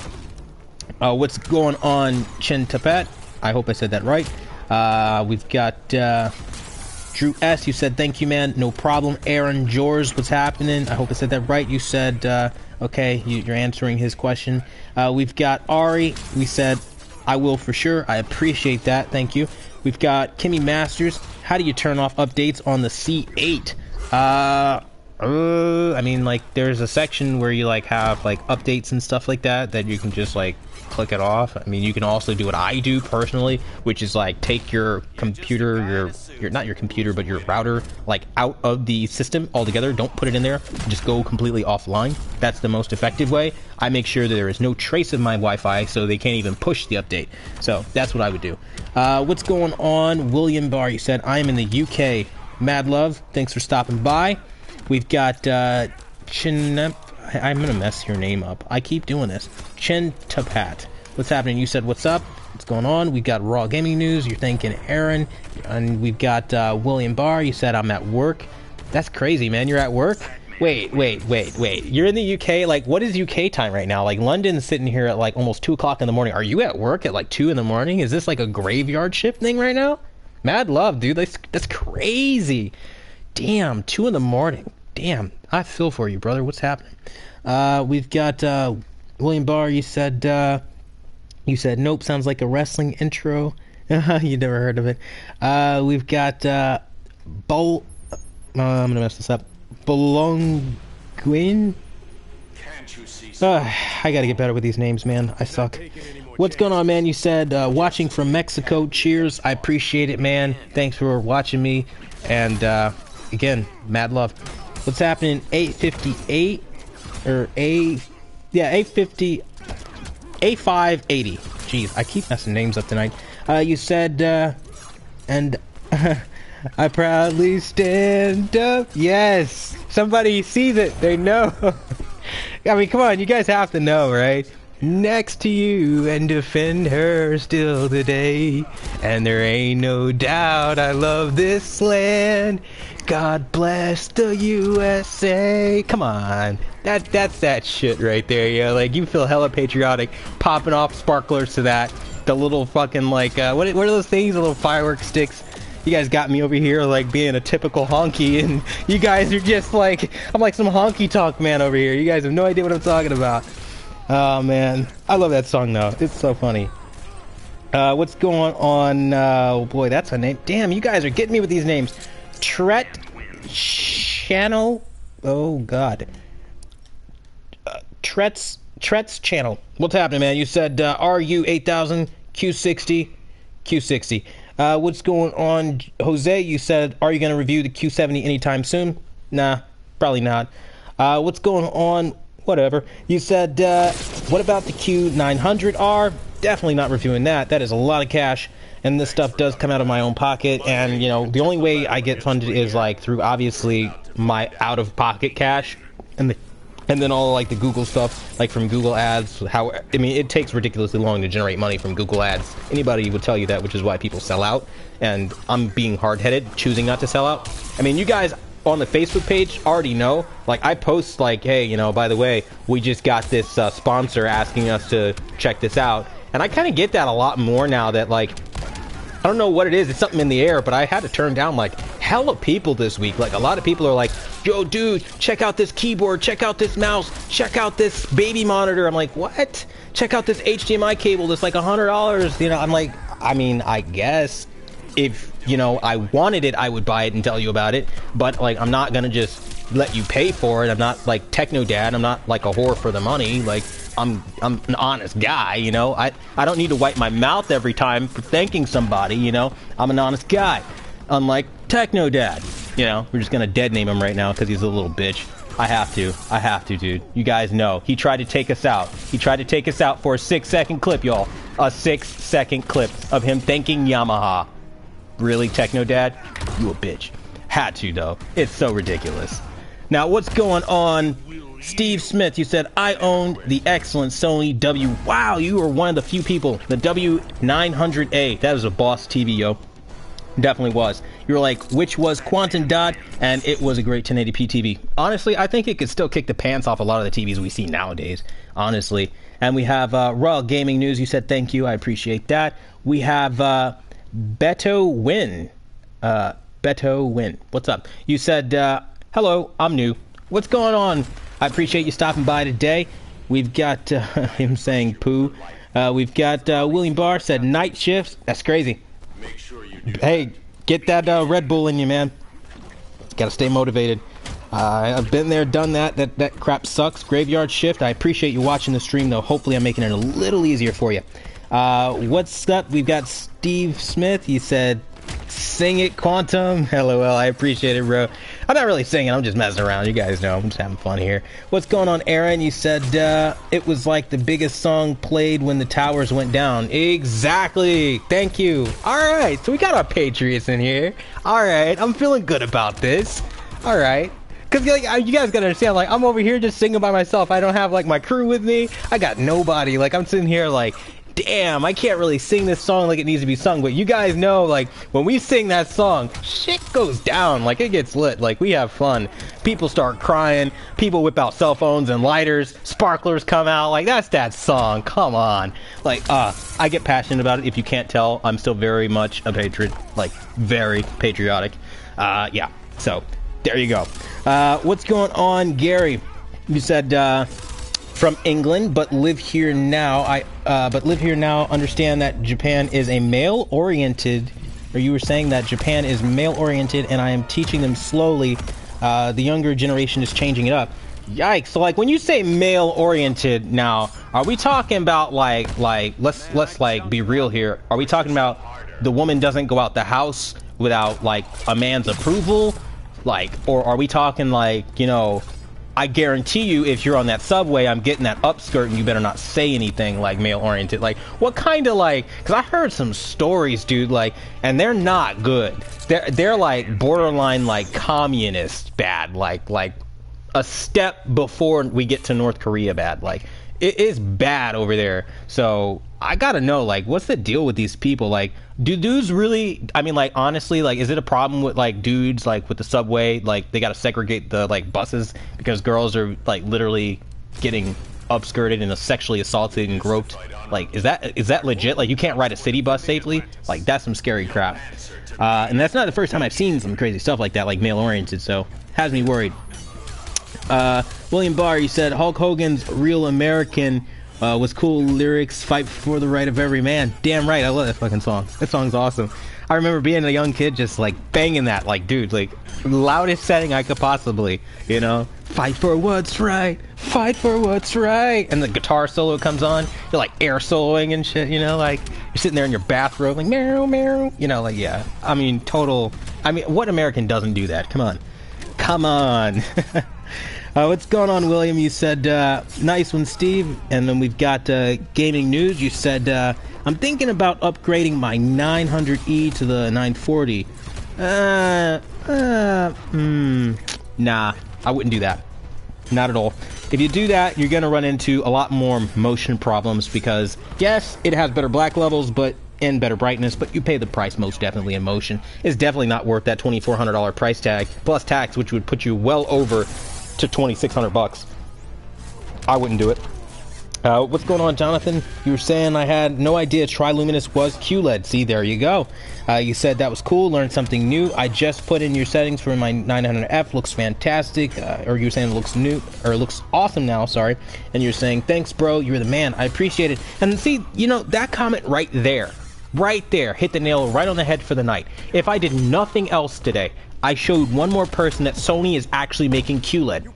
What's going on, Chin Tapet? I hope I said that right. We've got Drew S. You said, thank you, man. No problem. Aaron Jors, what's happening? I hope I said that right. You said, okay, you're answering his question. We've got Ari. We said, I will for sure. I appreciate that. Thank you. We've got Kimmy Masters. How do you turn off updates on the C8? I mean, like, there's a section where you, like, have, like, updates and stuff like that you can just, like, click it off. I mean, you can also do what I do personally, which is, like, take your computer, your not your computer, but your router, like, out of the system altogether. Don't put it in there. Just go completely offline. That's the most effective way. I make sure that there is no trace of my Wi-Fi, so they can't even push the update. So that's what I would do. What's going on? William Barr, you said, I am in the UK. Mad love. Thanks for stopping by. We've got Chin... I'm going to mess your name up. I keep doing this. Chin Tapat. What's happening? You said, what's up? What's going on? We've got Raw Gaming News. You're thanking Aaron. And we've got William Barr. You said, I'm at work. That's crazy, man. You're at work? Wait. You're in the UK? Like, what is UK time right now? Like, London's sitting here at, like, almost 2 o'clock in the morning. Are you at work at, like, 2 in the morning? Is this, like, a graveyard shift thing right now? Mad love, dude. That's crazy. Damn, 2 in the morning. Damn, I feel for you, brother. What's happening? We've got William Barr. You said nope. Sounds like a wrestling intro. You never heard of it. We've got I'm gonna mess this up. Bolonguin. I gotta get better with these names, man. I suck. What's going on, man? You said watching from Mexico. Cheers. I appreciate it, man. Thanks for watching me. And again, mad love. What's happening? 858 or A580. Jeez, I keep messing names up tonight. You said, and I proudly stand up. Yes, somebody sees it. They know. I mean, come on, you guys have to know, right? Next to you and defend her still today. And there ain't no doubt I love this land. God bless the USA. Come on. That's that shit right there, yeah. Like, you feel hella patriotic, popping off sparklers to that. The little fucking, like, what are those things? The little firework sticks. You guys got me over here like being a typical honky, and you guys are just like, I'm like some honky tonk man over here. You guys have no idea what I'm talking about. Oh man, I love that song though. It's so funny. What's going on? Oh boy, that's a name. Damn, you guys are getting me with these names. Tret Channel. Oh god. Tret's Channel. What's happening, man? You said RU 8000 Q60 Q60. What's going on, Jose? You said, are you going to review the Q70 anytime soon? Nah, probably not. What's going on? Whatever. You said, what about the Q900R? Definitely not reviewing that. That is a lot of cash, and this stuff does come out of my own pocket, and, you know, the only way I get funded is, like, through, obviously, my out-of-pocket cash, and then all, like, the Google stuff, like, from Google ads. I mean, it takes ridiculously long to generate money from Google ads. Anybody would tell you that, which is why people sell out, and I'm being hard-headed, choosing not to sell out. I mean, you guys on the Facebook page already know, like, I post, like, hey, you know, by the way, we just got this sponsor asking us to check this out, and I kind of get that a lot more now that, like, I don't know what it is, it's something in the air, but I had to turn down, like, hella people this week. Like, a lot of people are like, yo, dude, check out this keyboard, check out this mouse, check out this baby monitor. I'm like, what? Check out this HDMI cable that's like $100. You know, I'm like, I mean, I guess if, you know, I wanted it, I would buy it and tell you about it, but, like, I'm not gonna just let you pay for it. I'm not, like, techno dad. I'm not, like, a whore for the money. Like, I'm an honest guy, you know? I don't need to wipe my mouth every time for thanking somebody, you know? I'm an honest guy. Unlike Techno Dad. You know, we're just gonna dead name him right now because he's a little bitch. I have to, dude. You guys know. He tried to take us out. He tried to take us out for a 6-second clip, y'all. A 6-second clip of him thanking Yamaha. Really, Techno Dad? You a bitch. Had to, though. It's so ridiculous. Now, what's going on? Steve Smith, you said, I owned the excellent Sony W. Wow, you were one of the few people. The W900A. That was a boss TV, yo. Definitely was. You were like, which was Quantum Dot, and it was a great 1080p TV. Honestly, I think it could still kick the pants off a lot of the TVs we see nowadays, honestly. And we have Raw Gaming News. You said thank you. I appreciate that. We have Beto Win. Beto Win. What's up? You said, hello, I'm new. What's going on? I appreciate you stopping by today. We've got him saying poo. We've got William Barr said night shifts. That's crazy. Make sure you Hey, get that Red Bull in you, man. Gotta stay motivated. I've been there, done that. That crap sucks. Graveyard shift. I appreciate you watching the stream, though. Hopefully I'm making it a little easier for you. What's up? We've got Steve Smith. He said, sing it, Quantum. LOL, I appreciate it, bro. I'm not really singing. I'm just messing around. You guys know. I'm just having fun here. What's going on, Aaron? You said it was like the biggest song played when the towers went down. Exactly. Thank you. All right. So we got our Patriots in here. All right. I'm feeling good about this. All right. Because, like, you guys got to understand, like, I'm over here just singing by myself. I don't have, like, my crew with me. I got nobody. Like, I'm sitting here, like, damn, I can't really sing this song like it needs to be sung, but you guys know, like, when we sing that song, shit goes down, like, it gets lit, like, we have fun. People start crying, people whip out cell phones and lighters, sparklers come out, like, that's that song, come on. Like, I get passionate about it. If you can't tell, I'm still very much a patriot, like, very patriotic. Yeah, so, there you go. What's going on, Gary? You said, from England, but live here now. Understand that Japan is a male-oriented, or you were saying that Japan is male-oriented, and I am teaching them slowly. The younger generation is changing it up. Yikes! So, like, when you say male-oriented, now, are we talking about like let's like be real here? Are we talking about the woman doesn't go out the house without like a man's approval, like, or are we talking like, you know? I guarantee you, if you're on that subway, I'm getting that upskirt, and you better not say anything like male-oriented. Like, what kind of, like, because I heard some stories, dude, like, and they're not good. They're like borderline, like, communist bad, like a step before we get to North Korea bad. Like, it is bad over there. So I gotta know, like, what's the deal with these people? Like, do dudes really, I mean, like, honestly, like, is it a problem with, like, dudes, like, with the subway, like, they gotta segregate the, like, buses because girls are, like, literally getting upskirted and sexually assaulted and groped. Like, is that legit? Like, you can't ride a city bus safely? Like, that's some scary crap. And that's not the first time I've seen some crazy stuff like that, like male-oriented, so has me worried. William Barr, you said Hulk Hogan's Real American was cool lyrics, fight for the right of every man. Damn right, I love that fucking song. That song's awesome. I remember being a young kid just like banging that, like, dude, like loudest setting I could possibly, you know, fight for what's right, fight for what's right. And the guitar solo comes on, you're like air soloing and shit, you know, like you're sitting there in your bathrobe like meow meow, you know, like, yeah. I mean, what American doesn't do that? Come on. What's going on, William? You said, nice one, Steve. And then we've got gaming news. You said, I'm thinking about upgrading my 900E to the 940. Nah, I wouldn't do that. Not at all. If you do that, you're going to run into a lot more motion problems because, yes, it has better black levels, and better brightness, but you pay the price most definitely in motion. It's definitely not worth that $2,400 price tag, plus tax, which would put you well over to $2,600. I wouldn't do it. What's going on, Jonathan? You were saying I had no idea Triluminous was Qled. See, there you go. You said that was cool, learned something new. I just put in your settings for my 900F. Looks fantastic. Or you were saying it looks new, or it looks awesome now, sorry. And you're saying, thanks, bro. You're the man. I appreciate it. And see, you know, that comment right there, hit the nail right on the head for the night. If I did nothing else today, I showed one more person that Sony is actually making Qled.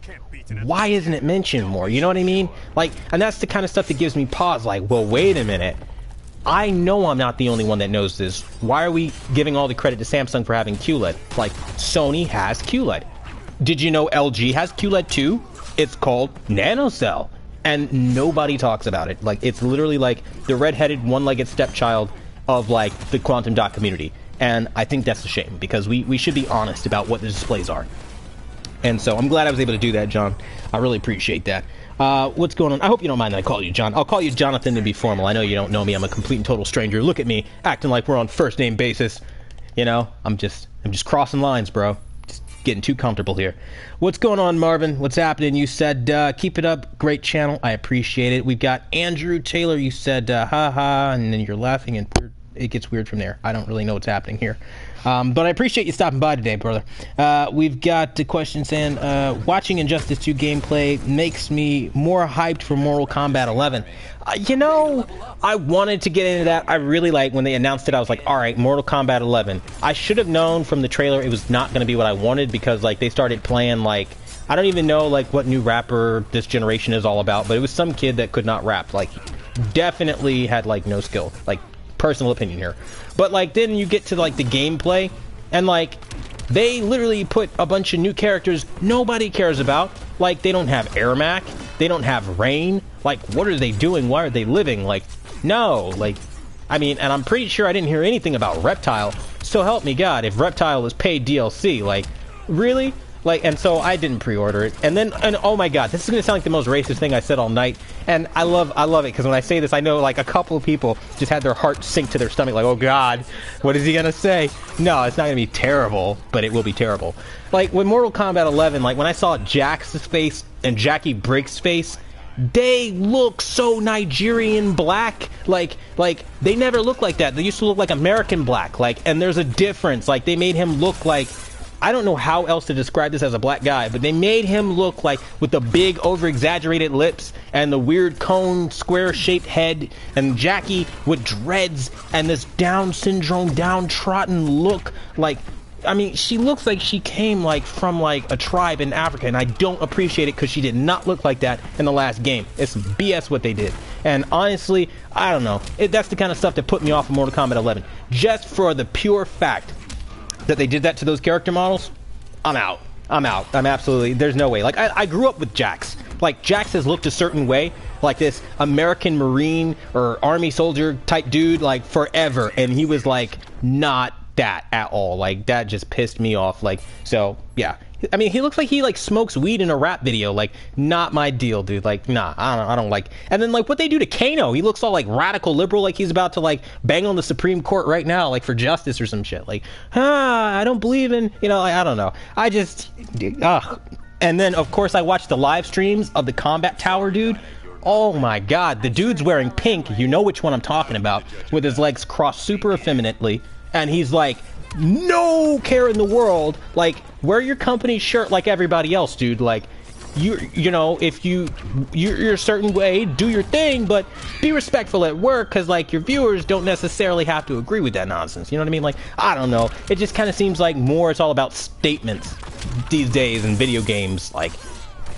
Why isn't it mentioned more? You know what I mean? Like, and that's the kind of stuff that gives me pause. Like, well, wait a minute. I know I'm not the only one that knows this. Why are we giving all the credit to Samsung for having Qled? Like, Sony has Qled. Did you know LG has Qled too? It's called NanoCell. And nobody talks about it. Like, it's literally like the red-headed, one-legged stepchild of, like, the quantum dot community. And I think that's a shame, because we should be honest about what the displays are. And so I'm glad I was able to do that, John. I really appreciate that. What's going on? I hope you don't mind that I call you John. I'll call you Jonathan to be formal. I know you don't know me. I'm a complete and total stranger. Look at me, acting like we're on first name basis. You know, I'm just crossing lines, bro. Just getting too comfortable here. What's going on, Marvin? What's happening? You said, keep it up. Great channel. I appreciate it. We've got Andrew Taylor. You said, ha, and then you're laughing, and it gets weird from there. I don't really know what's happening here. But I appreciate you stopping by today, brother. We've got a question saying, watching Injustice 2 gameplay makes me more hyped for Mortal Kombat 11. You know, I wanted to get into that. I really, like, when they announced it, I was like, all right, Mortal Kombat 11. I should have known from the trailer it was not going to be what I wanted, because, like, they started playing, like, I don't even know, like, what new rapper this generation is all about, but it was some kid that could not rap. Like, definitely had, like, no skill. Like, personal opinion here. But, like, then you get to, like, the gameplay, and, like, they literally put a bunch of new characters nobody cares about. Like, they don't have Ermac, they don't have Rain. Like, what are they doing? Why are they living? Like, no. Like, I mean, and I'm pretty sure I didn't hear anything about Reptile. So help me God, if Reptile is paid DLC, like, really? Like, and so I didn't pre-order it. And then, and oh my God, this is going to sound like the most racist thing I said all night. And I love it, because when I say this, I know, like, a couple of people just had their heart sink to their stomach, like, oh God, what is he going to say? No, it's not going to be terrible, but it will be terrible. Like, with Mortal Kombat 11, like, when I saw Jax's face and Jackie Brake's face, they look so Nigerian black. Like, they never looked like that. They used to look like American black. Like, and there's a difference. Like, they made him look like, I don't know how else to describe this as a black guy, but they made him look like, with the big over-exaggerated lips and the weird cone square-shaped head, and Jackie with dreads and this Down syndrome, downtrodden look. Like, I mean, she looks like she came, like, from, like, a tribe in Africa, and I don't appreciate it because she did not look like that in the last game. It's BS what they did. And honestly, I don't know. That's the kind of stuff that put me off of Mortal Kombat 11. Just for the pure fact that they did that to those character models, I'm out. I'm absolutely, there's no way. Like, I grew up with Jax. Like, Jax has looked a certain way, like this American Marine or Army soldier type dude, like, forever. And he was, like, not that at all. Like, that just pissed me off. Like, so, yeah. I mean, he looks like he, like, smokes weed in a rap video. Like, not my deal, dude. Like, nah, I don't like. And then, like, what they do to Kano, he looks all, like, radical liberal, like he's about to, like, bang on the Supreme Court right now, like, for justice or some shit. Like, I don't believe in, you know, like, I don't know. I just, ugh. And then, of course, I watched the live streams of the Combat Tower, dude. Oh my god, the dude's wearing pink, you know which one I'm talking about, with his legs crossed super effeminately, and he's like, no care in the world, like, wear your company shirt like everybody else, dude, like, you know, if you're a certain way, do your thing, but be respectful at work, because, like, your viewers don't necessarily have to agree with that nonsense, you know what I mean? Like, I don't know, it just kind of seems like more it's all about statements these days in video games, like,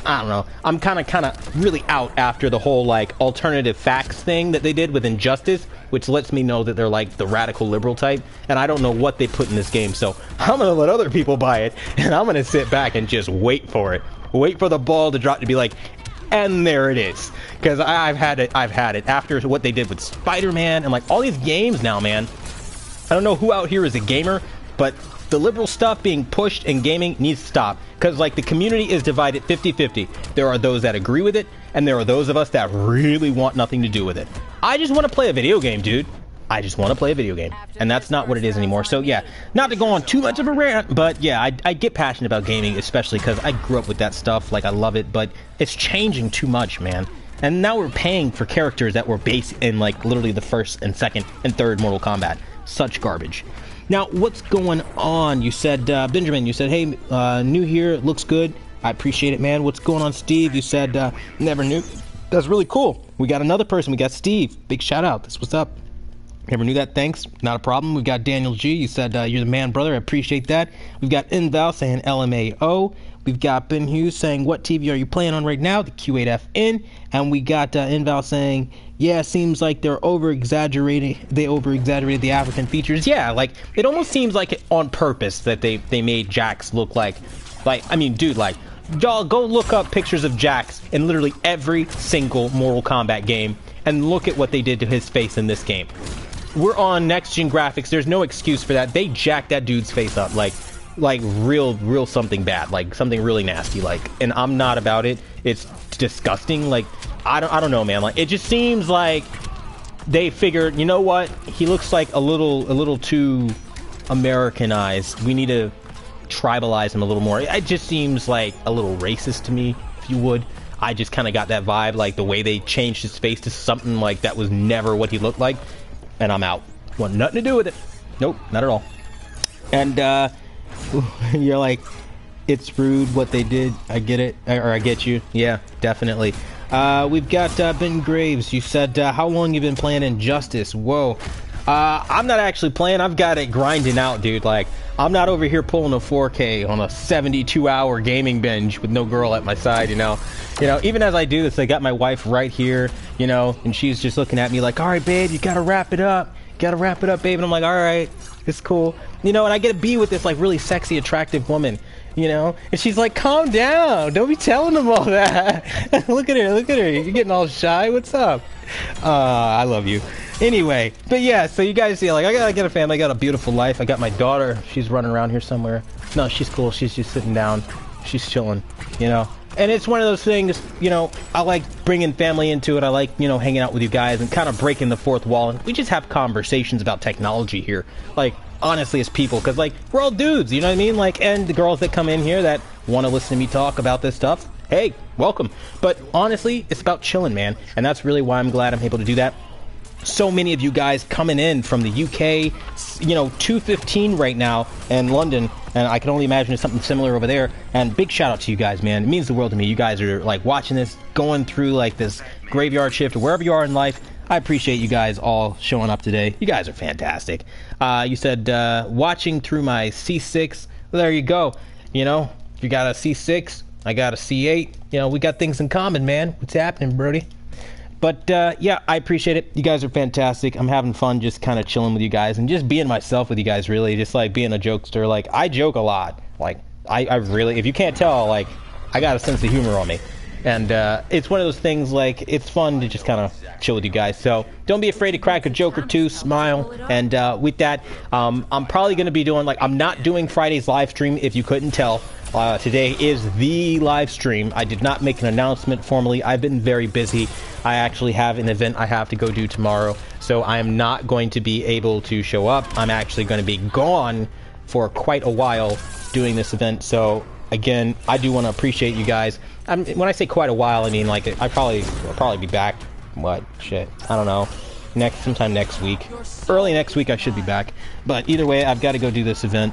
I don't know, I'm kind of really out after the whole, like, alternative facts thing that they did with Injustice, which lets me know that they're, like, the radical liberal type, and I don't know what they put in this game, so I'm gonna let other people buy it, and I'm gonna sit back and just wait for it. Wait for the ball to drop to be like, and there it is. Because I've had it after what they did with Spider-Man and like all these games now, man. I don't know who out here is a gamer, but the liberal stuff being pushed in gaming needs to stop. Because like the community is divided 50-50. There are those that agree with it, and there are those of us that really want nothing to do with it. I just want to play a video game, dude. I just want to play a video game, and that's not what it is anymore. So yeah, not to go on too much of a rant, but yeah, I get passionate about gaming, especially because I grew up with that stuff, like I love it, but it's changing too much, man. And now we're paying for characters that were based in like literally the first and second and third Mortal Kombat. Such garbage. Now, what's going on? You said, Benjamin, you said, hey, new here, looks good. I appreciate it, man. What's going on, Steve? You said, never knew. That's really cool. We got another person. We got Steve. Big shout out. That's what's up. Never knew that, thanks. Not a problem. We've got Daniel G. You said you're the man, brother. I appreciate that. We've got Inval saying LMAO. We've got Ben Hughes saying, what TV are you playing on right now? The Q8FN. And we got Inval saying, yeah, seems like they're over-exaggerating. They over-exaggerated the African features. Yeah, like, it almost seems like it on purpose that they made Jax look like, I mean, dude, like, y'all go look up pictures of Jax in literally every single Mortal Kombat game and look at what they did to his face in this game. We're on next-gen graphics. There's no excuse for that. They jacked that dude's face up like real something bad, like something really nasty, like, and I'm not about it. It's disgusting. Like, I don't know, man. Like, it just seems like they figured, you know what? He looks like a little too Americanized. We need to tribalize him a little more. It just seems like a little racist to me, if you would. I just kind of got that vibe, like the way they changed his face to something like that was never what he looked like. And I'm out. Want nothing to do with it. Nope, not at all. And you're like, it's rude what they did. I get it, or I get you. Yeah, definitely. We've got Ben Graves. You said, how long you been playing Injustice? Whoa. I'm not actually playing. I've got it grinding out, dude. Like, I'm not over here pulling a 4K on a 72-hour gaming binge with no girl at my side, you know. Even as I do this, I got my wife right here, you know, and she's just looking at me like, all right, babe, you gotta wrap it up. You gotta wrap it up, babe. And I'm like, all right, it's cool. You know, and I get to be with this, like, really sexy, attractive woman, you know. And she's like, calm down. Don't be telling them all that. Look at her. You're getting all shy. What's up? I love you. Anyway, but yeah, so you guys see, like, I got a family, I got a beautiful life. I got my daughter. She's running around here somewhere. No, she's cool. She's just sitting down. She's chilling, you know. And it's one of those things, you know, I like bringing family into it. I like, you know, hanging out with you guys and kind of breaking the fourth wall. And we just have conversations about technology here. Like, honestly, as people, because, like, we're all dudes, you know what I mean? Like, and the girls that come in here that want to listen to me talk about this stuff, hey, welcome. But honestly, it's about chilling, man. And that's really why I'm glad I'm able to do that. So many of you guys coming in from the UK, you know, 2:15 right now in London, and I can only imagine it's something similar over there. And big shout out to you guys, man. It means the world to me. You guys are like watching this, going through like this graveyard shift or wherever you are in life. I appreciate you guys all showing up today. You guys are fantastic. You said watching through my C6. Well, there you go. You know, you got a C6, I got a C8. You know, we got things in common, man. What's happening, Brody? But, yeah, I appreciate it. You guys are fantastic. I'm having fun just kind of chilling with you guys and just being myself with you guys, really. Just, like, being a jokester. Like, I joke a lot. Like, I really, if you can't tell, like, I got a sense of humor on me. And it's one of those things, like, it's fun to just kind of chill with you guys. So don't be afraid to crack a joke or two, smile. And with that, I'm probably going to be doing, like, I'm not doing Friday's live stream, if you couldn't tell. Today is the live stream. I did not make an announcement formally. I've been very busy. I actually have an event I have to go do tomorrow, so I am not going to be able to show up. I'm actually going to be gone for quite a while doing this event, so again, I do want to appreciate you guys. When I say quite a while, I mean like I'll probably be back. What shit? I don't know. Sometime next week, early next week I should be back. But either way, I've got to go do this event,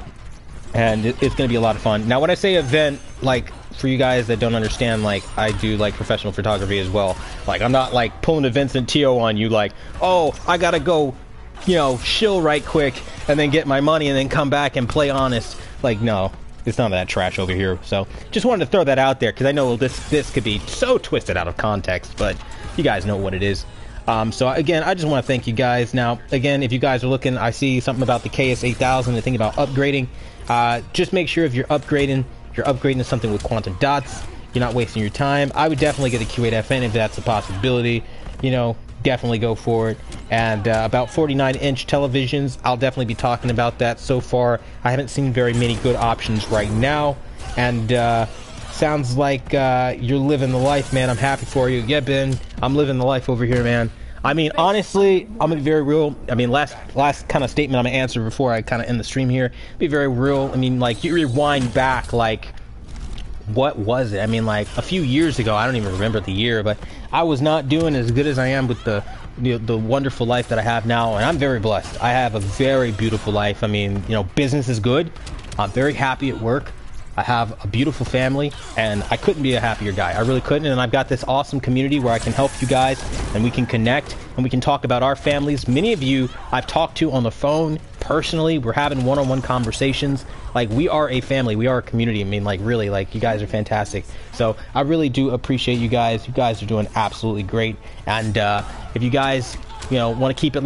and it's going to be a lot of fun. Now, when I say event, like for you guys that don't understand, like I do like professional photography as well. Like I'm not like pulling a Vincent Tio on you, like, oh, I gotta go, you know, shill right quick and then get my money and then come back and play honest. Like, no. It's none of that trash over here. So just wanted to throw that out there because I know this could be so twisted out of context, but you guys know what it is. So again, I just want to thank you guys. Now, again, if you guys are looking, I see something about the KS8000 and thinking about upgrading. Just make sure if you're upgrading to something with quantum dots. You're not wasting your time. I would definitely get a Qled FN if that's a possibility. You know, definitely go for it. And about 49-inch televisions, I'll definitely be talking about that. So far, I haven't seen very many good options right now. And sounds like you're living the life, man. I'm happy for you. Yeah, Ben, I'm living the life over here, man. I mean, honestly, I'm gonna be very real. I mean, last kind of statement I'm gonna answer before I kind of end the stream here. Be very real. I mean, like, you rewind back, like, what was it? I mean, like, a few years ago, I don't even remember the year, but I was not doing as good as I am with the wonderful life that I have now, and I'm very blessed. I have a very beautiful life. I mean, you know, business is good. I'm very happy at work. I have a beautiful family, and I couldn't be a happier guy. I really couldn't, and I've got this awesome community where I can help you guys, and we can connect, and we can talk about our families. Many of you I've talked to on the phone, personally. We're having one-on-one conversations. Like, we are a family. We are a community. I mean, like, really, like, you guys are fantastic. So I really do appreciate you guys. You guys are doing absolutely great. And if you guys, you know, want to keep it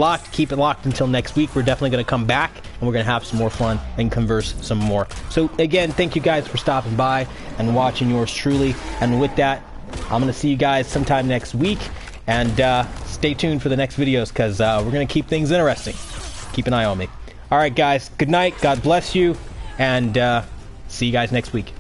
locked until next week. We're definitely going to come back, and we're going to have some more fun and converse some more. So again, thank you guys for stopping by and watching yours truly. And with that, I'm going to see you guys sometime next week. And stay tuned for the next videos, because we're going to keep things interesting. Keep an eye on me. All right, guys. Good night. God bless you. And see you guys next week.